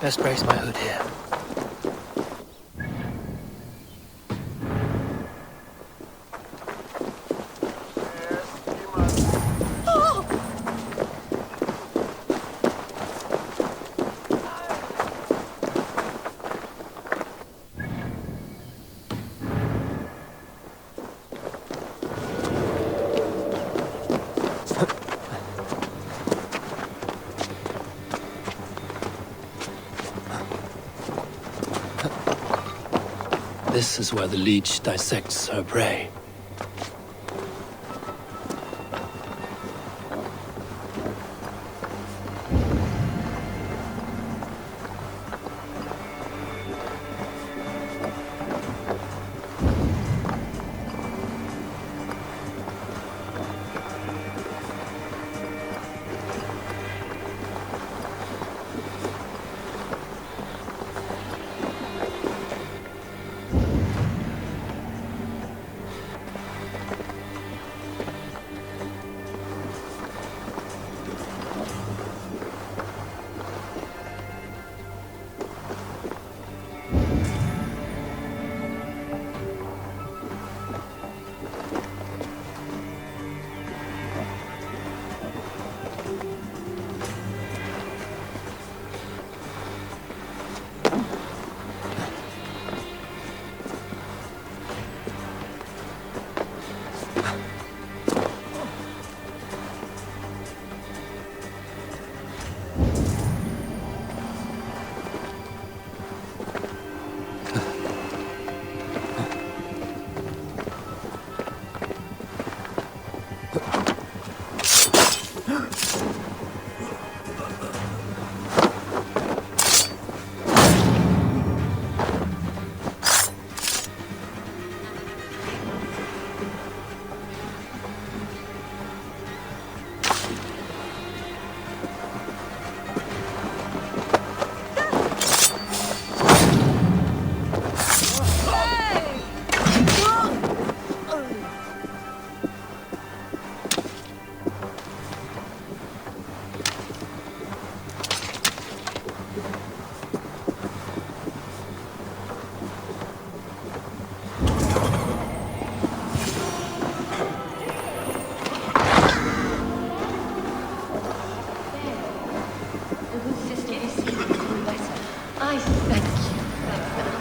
S2: Best brace my hood here. This is where the leech dissects her prey.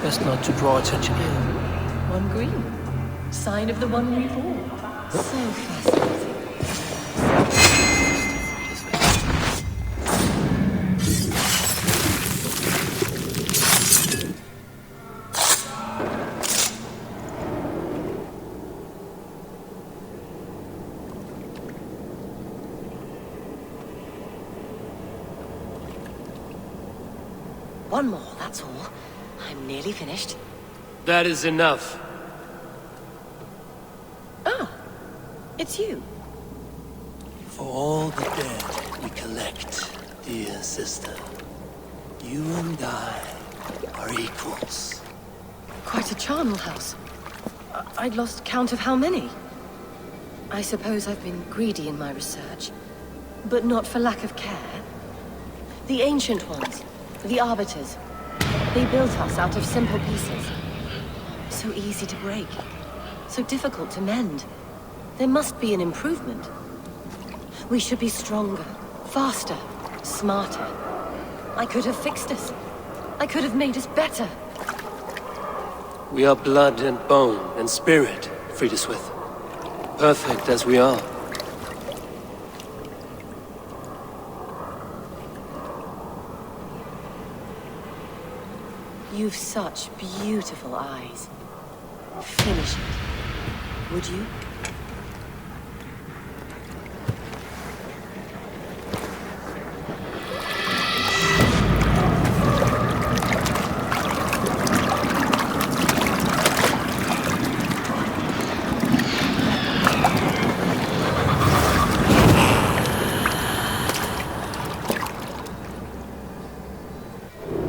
S2: Best not to draw attention here.
S14: One green. Sign of the one reborn. So fascinating. One more, that's all. I'm nearly finished.
S2: That is enough.
S14: Ah, it's you.
S2: For all the dead we collect, dear sister, you and I are equals.
S14: Quite a charnel house. I'd lost count of how many. I suppose I've been greedy in my research. But not for lack of care. The ancient ones, the arbiters, they built us out of simple pieces. So easy to break, so difficult to mend. There must be an improvement. We should be stronger, faster, smarter. I could have fixed us. I could have made us better.
S2: We are blood and bone and spirit, Friedeswith. Perfect as we are.
S14: You've such beautiful eyes. Finish it, would you?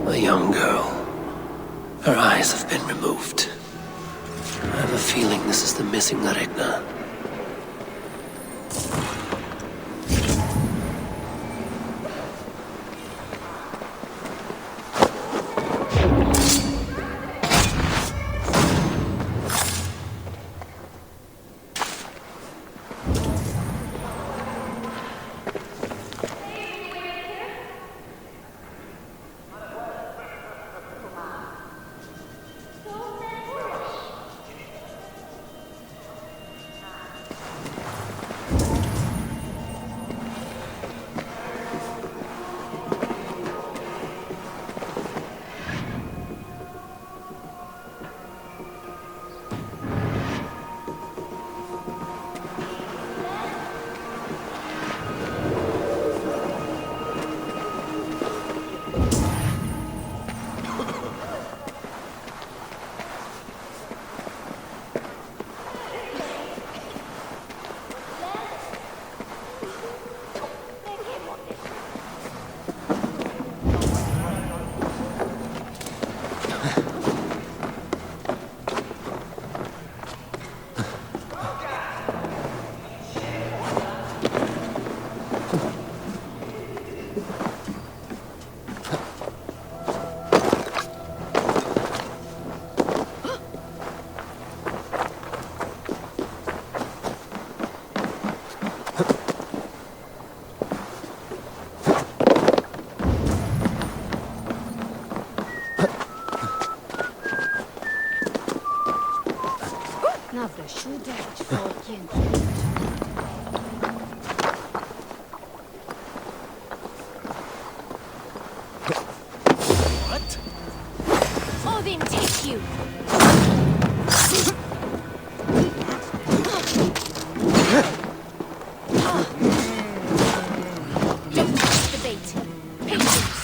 S2: A young girl. Her eyes have been removed. I have a feeling this is the missing Regna.
S11: What? Odin, take you! Don't touch the bait. Patience.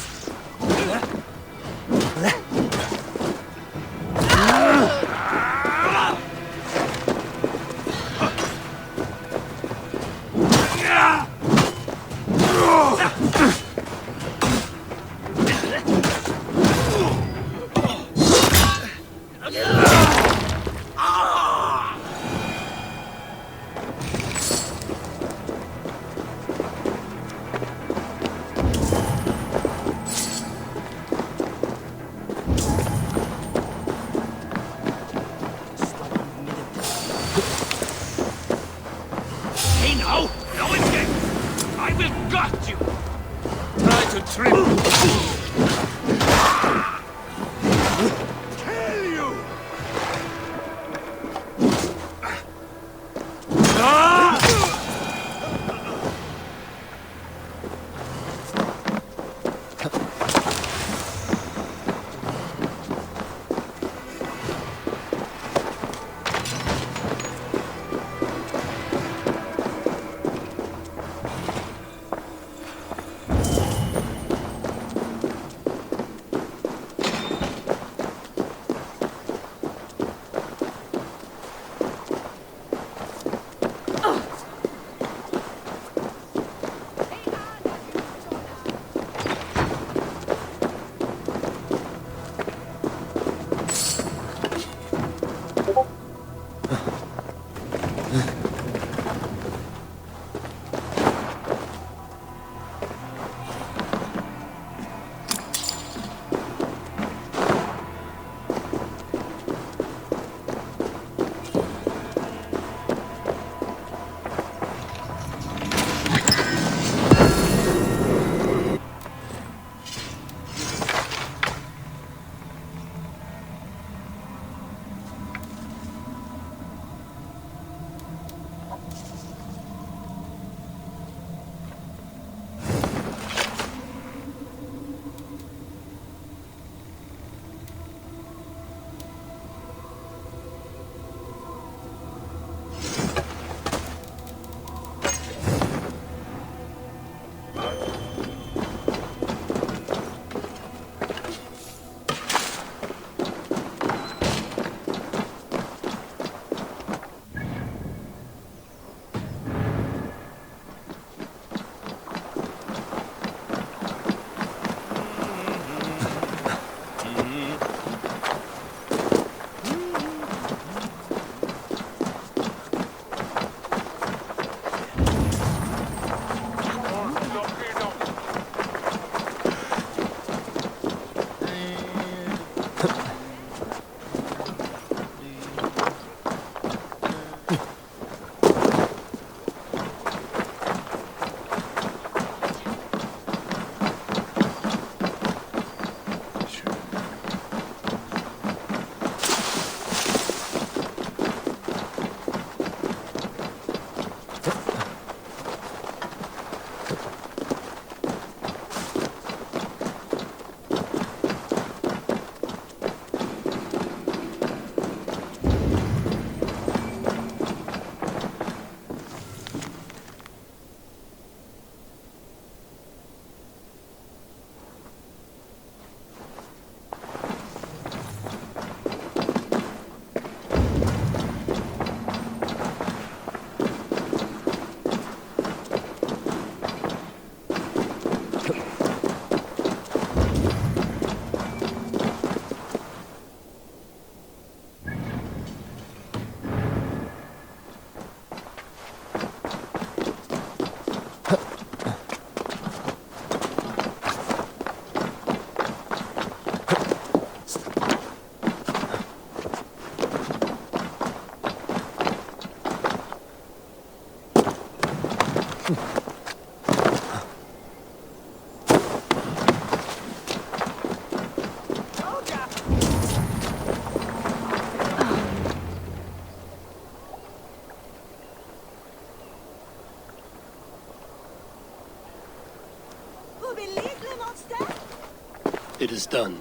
S2: It is done.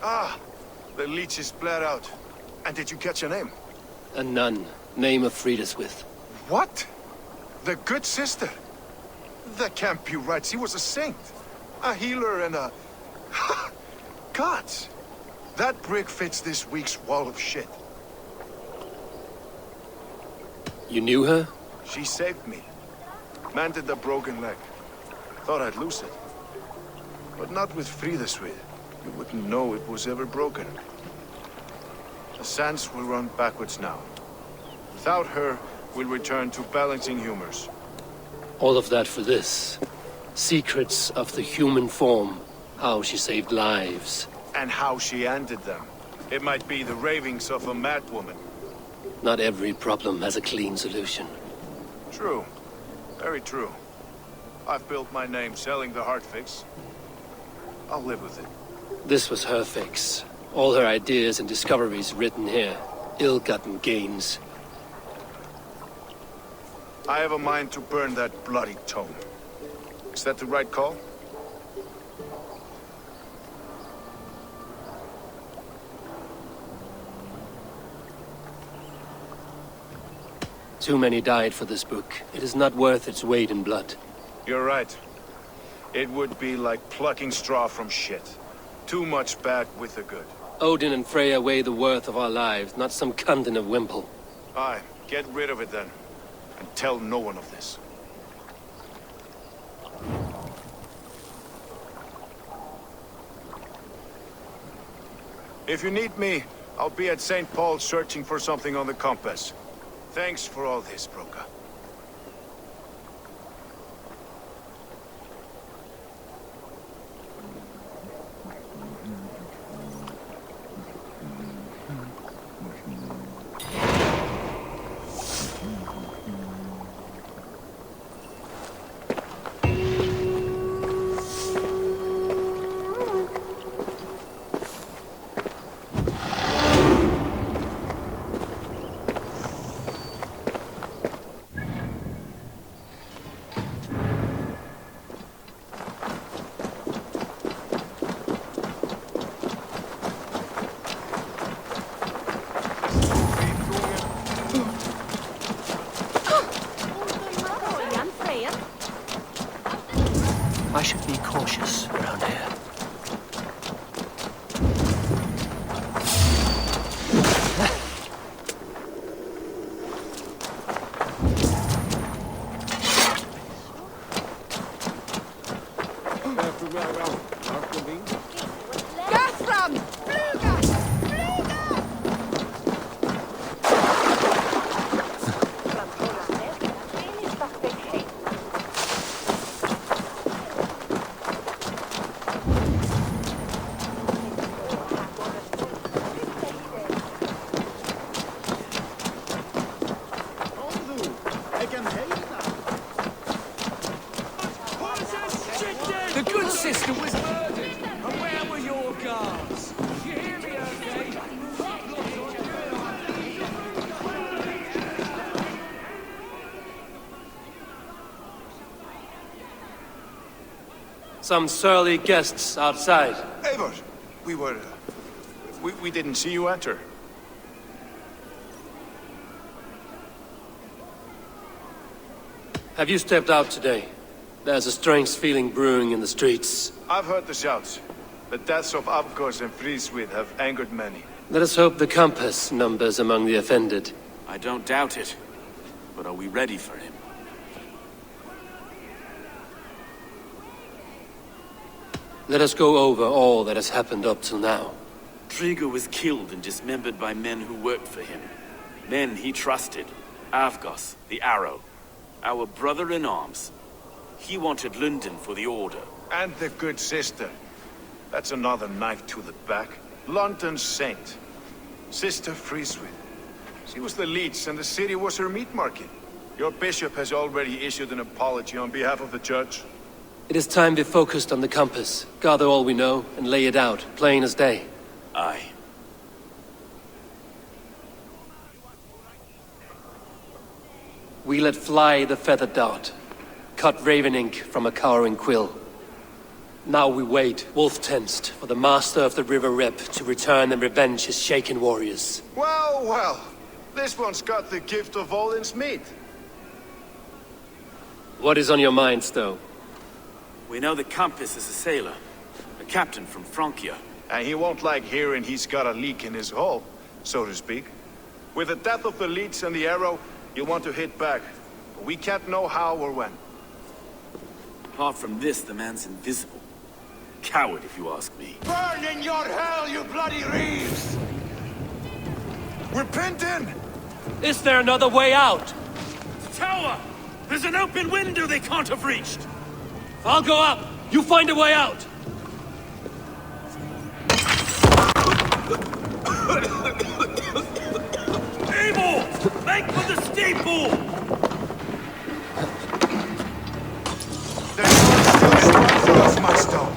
S5: Ah, the leech is bled out. And did you catch a name?
S2: A nun. Name of Frida's with.
S5: What? The good sister? That can't be right. She was a saint. A healer and a... Gods! That brick fits this week's wall of shit.
S2: You knew her?
S5: She saved me. Mended the broken leg. Thought I'd lose it. But not with Frida's with. You wouldn't know it was ever broken. The sands will run backwards now. Without her, we'll return to balancing humors.
S2: All of that for this. Secrets of the human form. How she saved lives.
S5: And how she ended them. It might be the ravings of a madwoman.
S2: Not every problem has a clean solution.
S5: True. Very true. I've built my name selling the heart fix. I'll live with it.
S2: This was her fix. All her ideas and discoveries written here. Ill-gotten gains.
S5: I have a mind to burn that bloody tome. Is that the right call?
S2: Too many died for this book. It is not worth its weight in blood.
S5: You're right. It would be like plucking straw from shit. Too much bad with the good.
S2: Odin and Freya weigh the worth of our lives, not some cunt in a wimple.
S5: Aye, get rid of it then. And tell no one of this. If you need me, I'll be at St. Paul's searching for something on the compass. Thanks for all this, Broka.
S2: I should be cautious around here.
S13: The good sister was murdered. And where were your guards? You hear me, okay?
S2: Some surly guests outside.
S5: Eivor, we didn't see you enter.
S2: Have you stepped out today? There's a strange feeling brewing in the streets.
S5: I've heard the shouts. The deaths of Avgos and Friswid have angered many.
S2: Let us hope the compass numbers among the offended.
S3: I don't doubt it. But are we ready for him?
S2: Let us go over all that has happened up till now.
S3: Trigger was killed and dismembered by men who worked for him. Men he trusted. Avgos, the Arrow. Our brother-in-arms. He wanted Lunden for the Order.
S5: And the good sister. That's another knife to the back. London's saint. Sister Friswid. She was the leech and the city was her meat market. Your bishop has already issued an apology on behalf of the church.
S2: It is time we focused on the compass, gather all we know, and lay it out, plain as day.
S3: Aye.
S2: We let fly the feathered dart, cut raven ink from a cowering quill. Now we wait, wolf-tensed, for the master of the River Rep to return and revenge his shaken warriors.
S5: Well, well. This one's got the gift of Odin's meat.
S2: What is on your mind, Stowe?
S3: We know the Compass is a sailor. A captain from Francia.
S5: And he won't like hearing he's got a leak in his hull, so to speak. With the death of the leech and the arrow, you'll want to hit back. But we can't know how or when.
S3: Apart from this, the man's invisible. Coward, if you ask me.
S5: Burn in your hell, you bloody reeves! We're pinned in!
S2: Is there another way out?
S3: The tower! There's an open window they can't have reached!
S2: I'll go up! You find a way out!
S3: Eivor! Make for the steeple!
S5: There's one still strong for us, my Stone.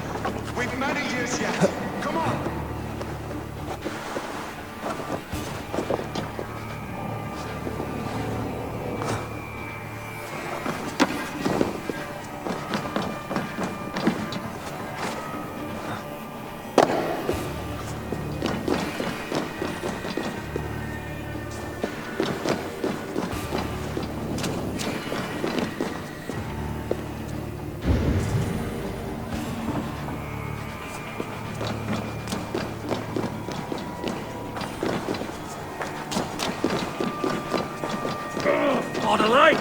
S5: We've many years yet. Come on!
S2: Oh, the light!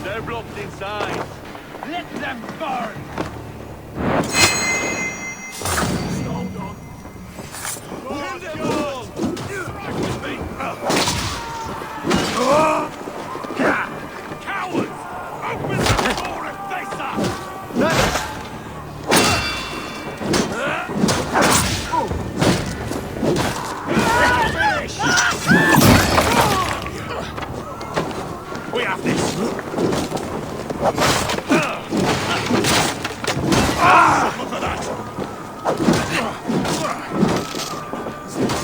S12: They're blocked inside.
S4: Let them burn!
S12: Hold them all! With me!
S3: Cowards! Open the door and face us!
S5: We have this!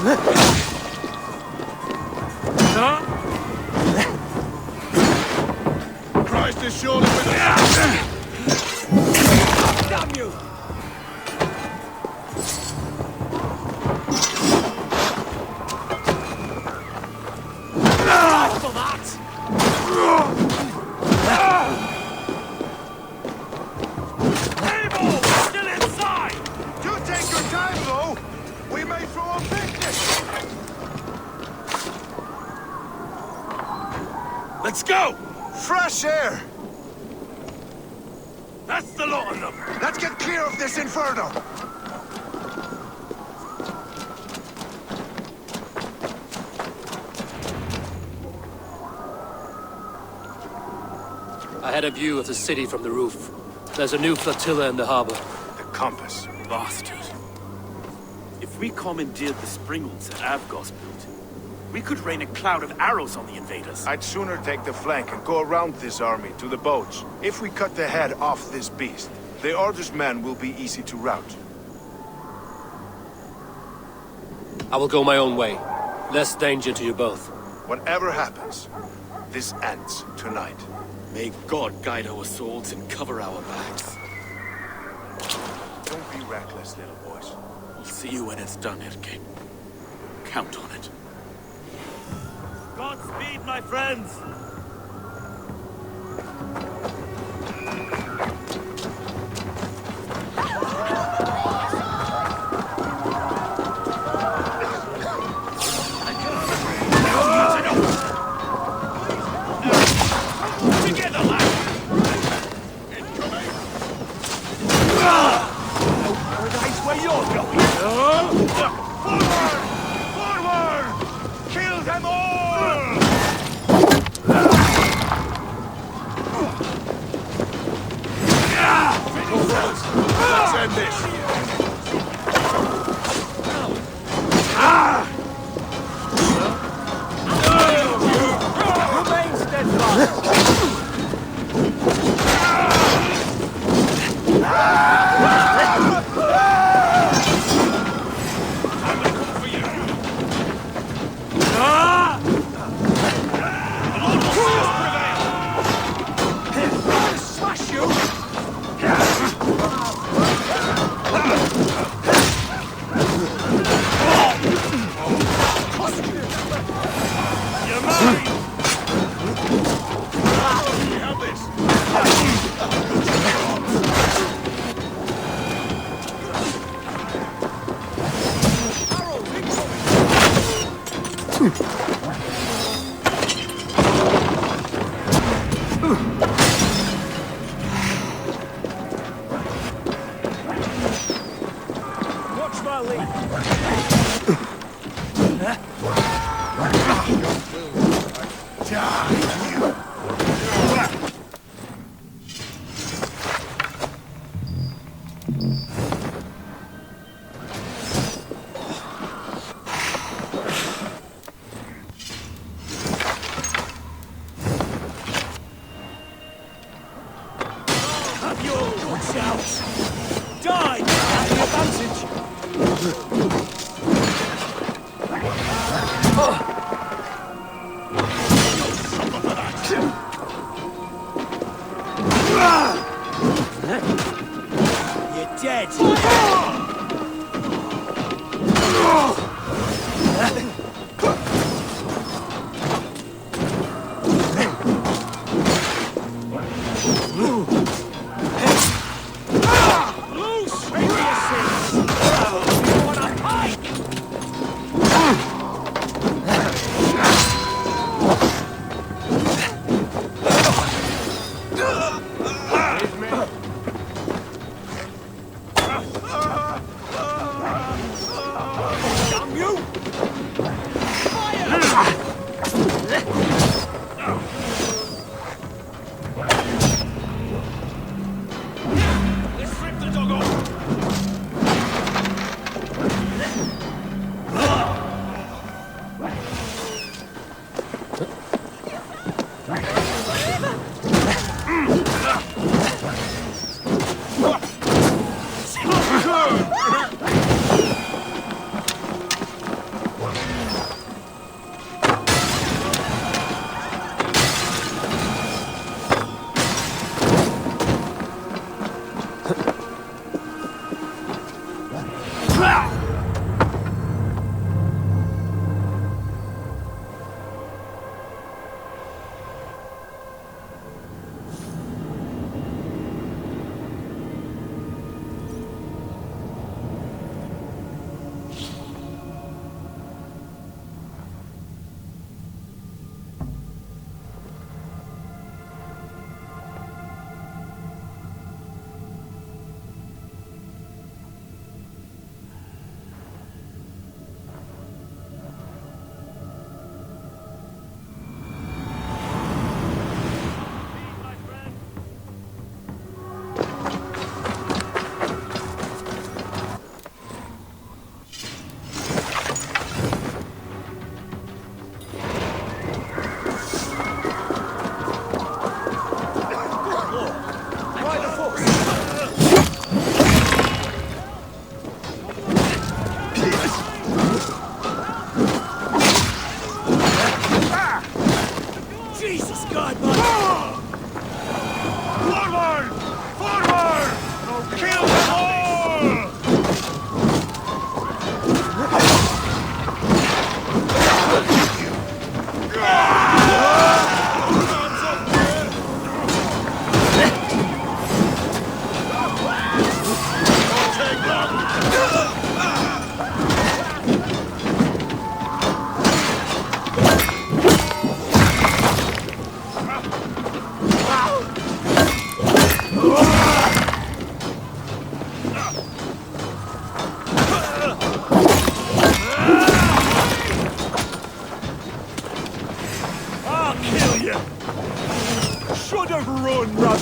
S3: Look at that!
S5: Christ is surely with us!
S3: Damn you! For that! Eivor! Still inside!
S5: You take your time, though! We may throw a picnic!
S3: Let's go!
S5: Fresh air!
S3: That's the lot of them!
S5: Let's get clear of this inferno!
S2: I had a view of the city from the roof. There's a new flotilla in the harbor.
S5: The compass.
S3: Bastard. If If we commandeered the springles that Avgos built, we could rain a cloud of arrows on the invaders.
S5: I'd sooner take the flank and go around this army to the boats. If we cut the head off this beast, the Order's men will be easy to rout.
S2: I will go my own way. Less danger to you both.
S5: Whatever happens, this ends tonight.
S3: May God guide our swords and cover our backs.
S5: Don't be reckless, little boys.
S3: We'll see you when it's done, Erke. Count on it. Godspeed, my friends!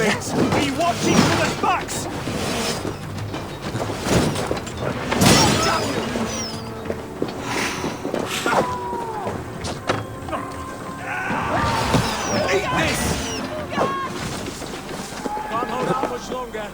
S13: things! Be watching for the backs! Eat this! Can't hold out much longer.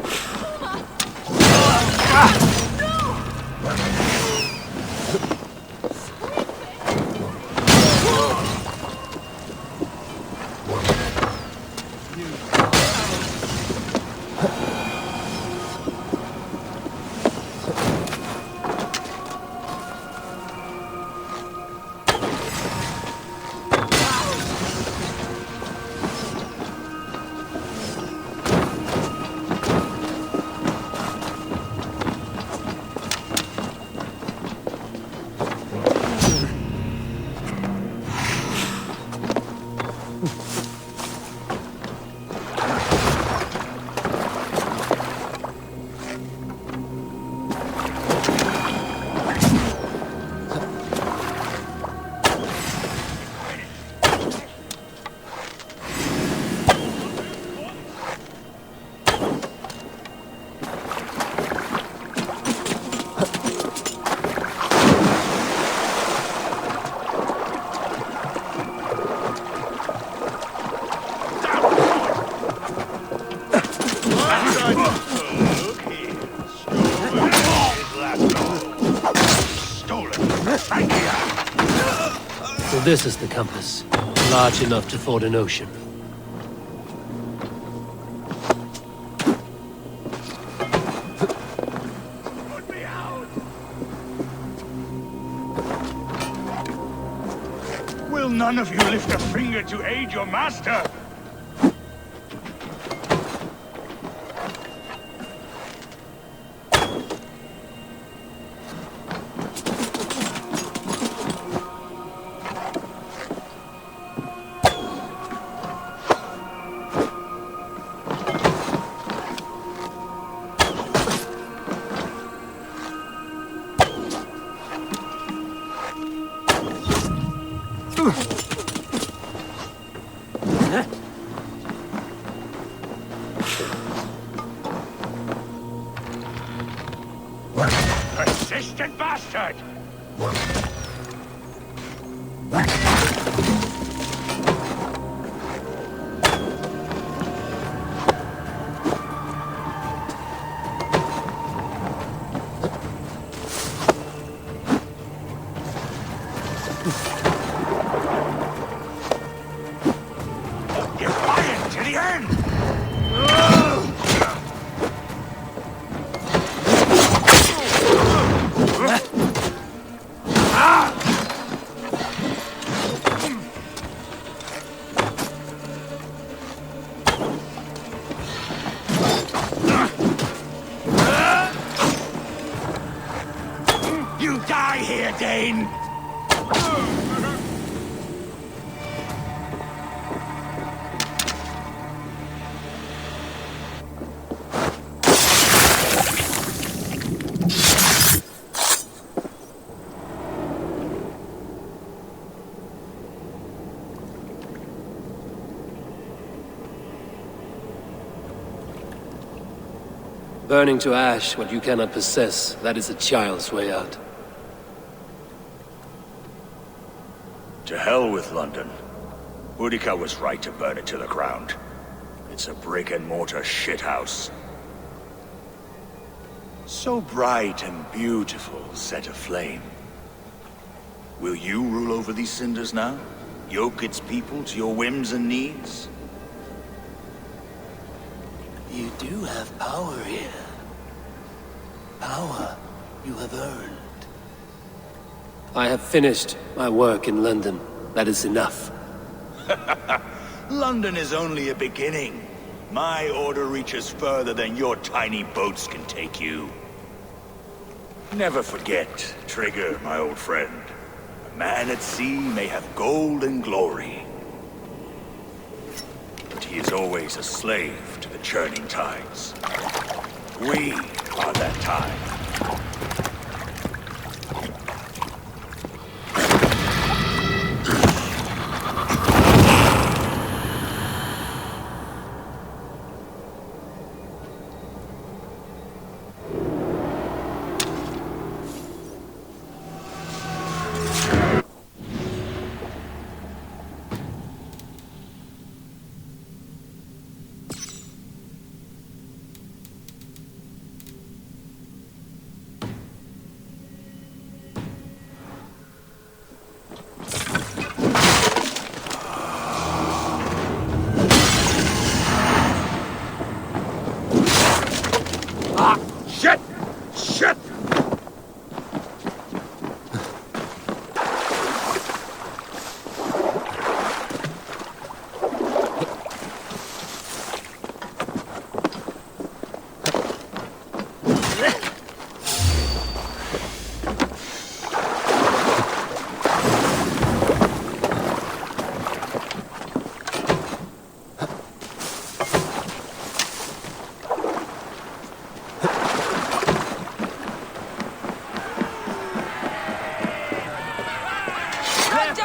S2: So this is the compass, large enough to ford an ocean.
S4: Will none of you lift a finger to aid your master? Persistent bastard! Defiant to the end! You die here, Dane!
S2: Burning to ash what you cannot possess, that is a child's way out.
S15: To hell with London. Boudica was right to burn it to the ground. It's a brick-and-mortar shithouse. So bright and beautiful, set aflame. Will you rule over these cinders now? Yoke its people to your whims and needs?
S2: You do have power here. Power you have earned. I have finished my work in London. That is enough.
S15: London is only a beginning. My order reaches further than your tiny boats can take you. Never forget, Trigger, my old friend. A man at sea may have gold and glory, but he is always a slave to the churning tides. We are that tide.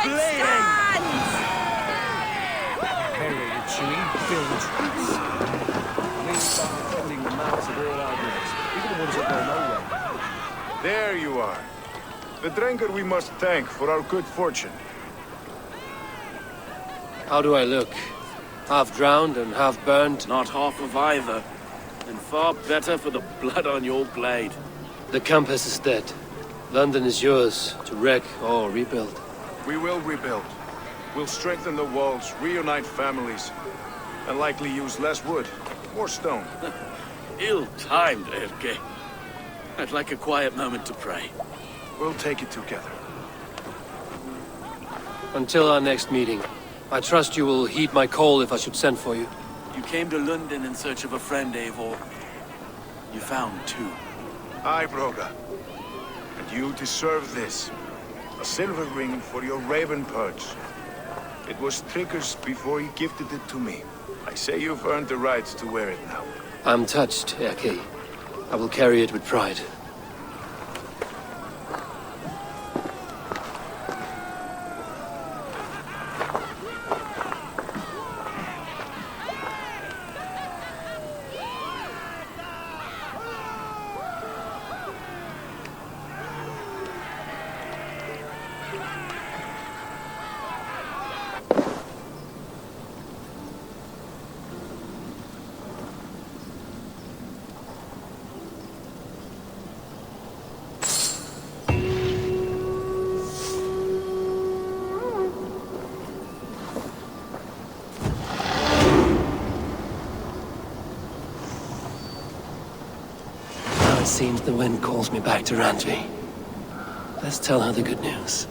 S13: Herald chewing bilge. We need to start defending the mouths of all our rivers, even the ones that go nowhere.
S5: There you are. The drinker we must thank for our good fortune.
S2: How do I look? Half drowned and half burned?
S3: Not half of either. And far better for the blood on your blade.
S2: The compass is dead. London is yours, to wreck or rebuild.
S5: We will rebuild. We'll strengthen the walls, reunite families, and likely use less wood, more stone.
S3: Ill-timed, Erke. I'd like a quiet moment to pray.
S5: We'll take it together.
S2: Until our next meeting, I trust you will heed my call if I should send for you.
S3: You came to Lunden in search of a friend, Eivor. You found two.
S5: Aye, Broga. And you deserve this. A silver ring for your raven perch. It was Trigger's before he gifted it to me. I say you've earned the right to wear it now.
S2: I'm touched, Erke. I will carry it with pride. It seems the wind calls me back to Randvi. Let's tell her the good news.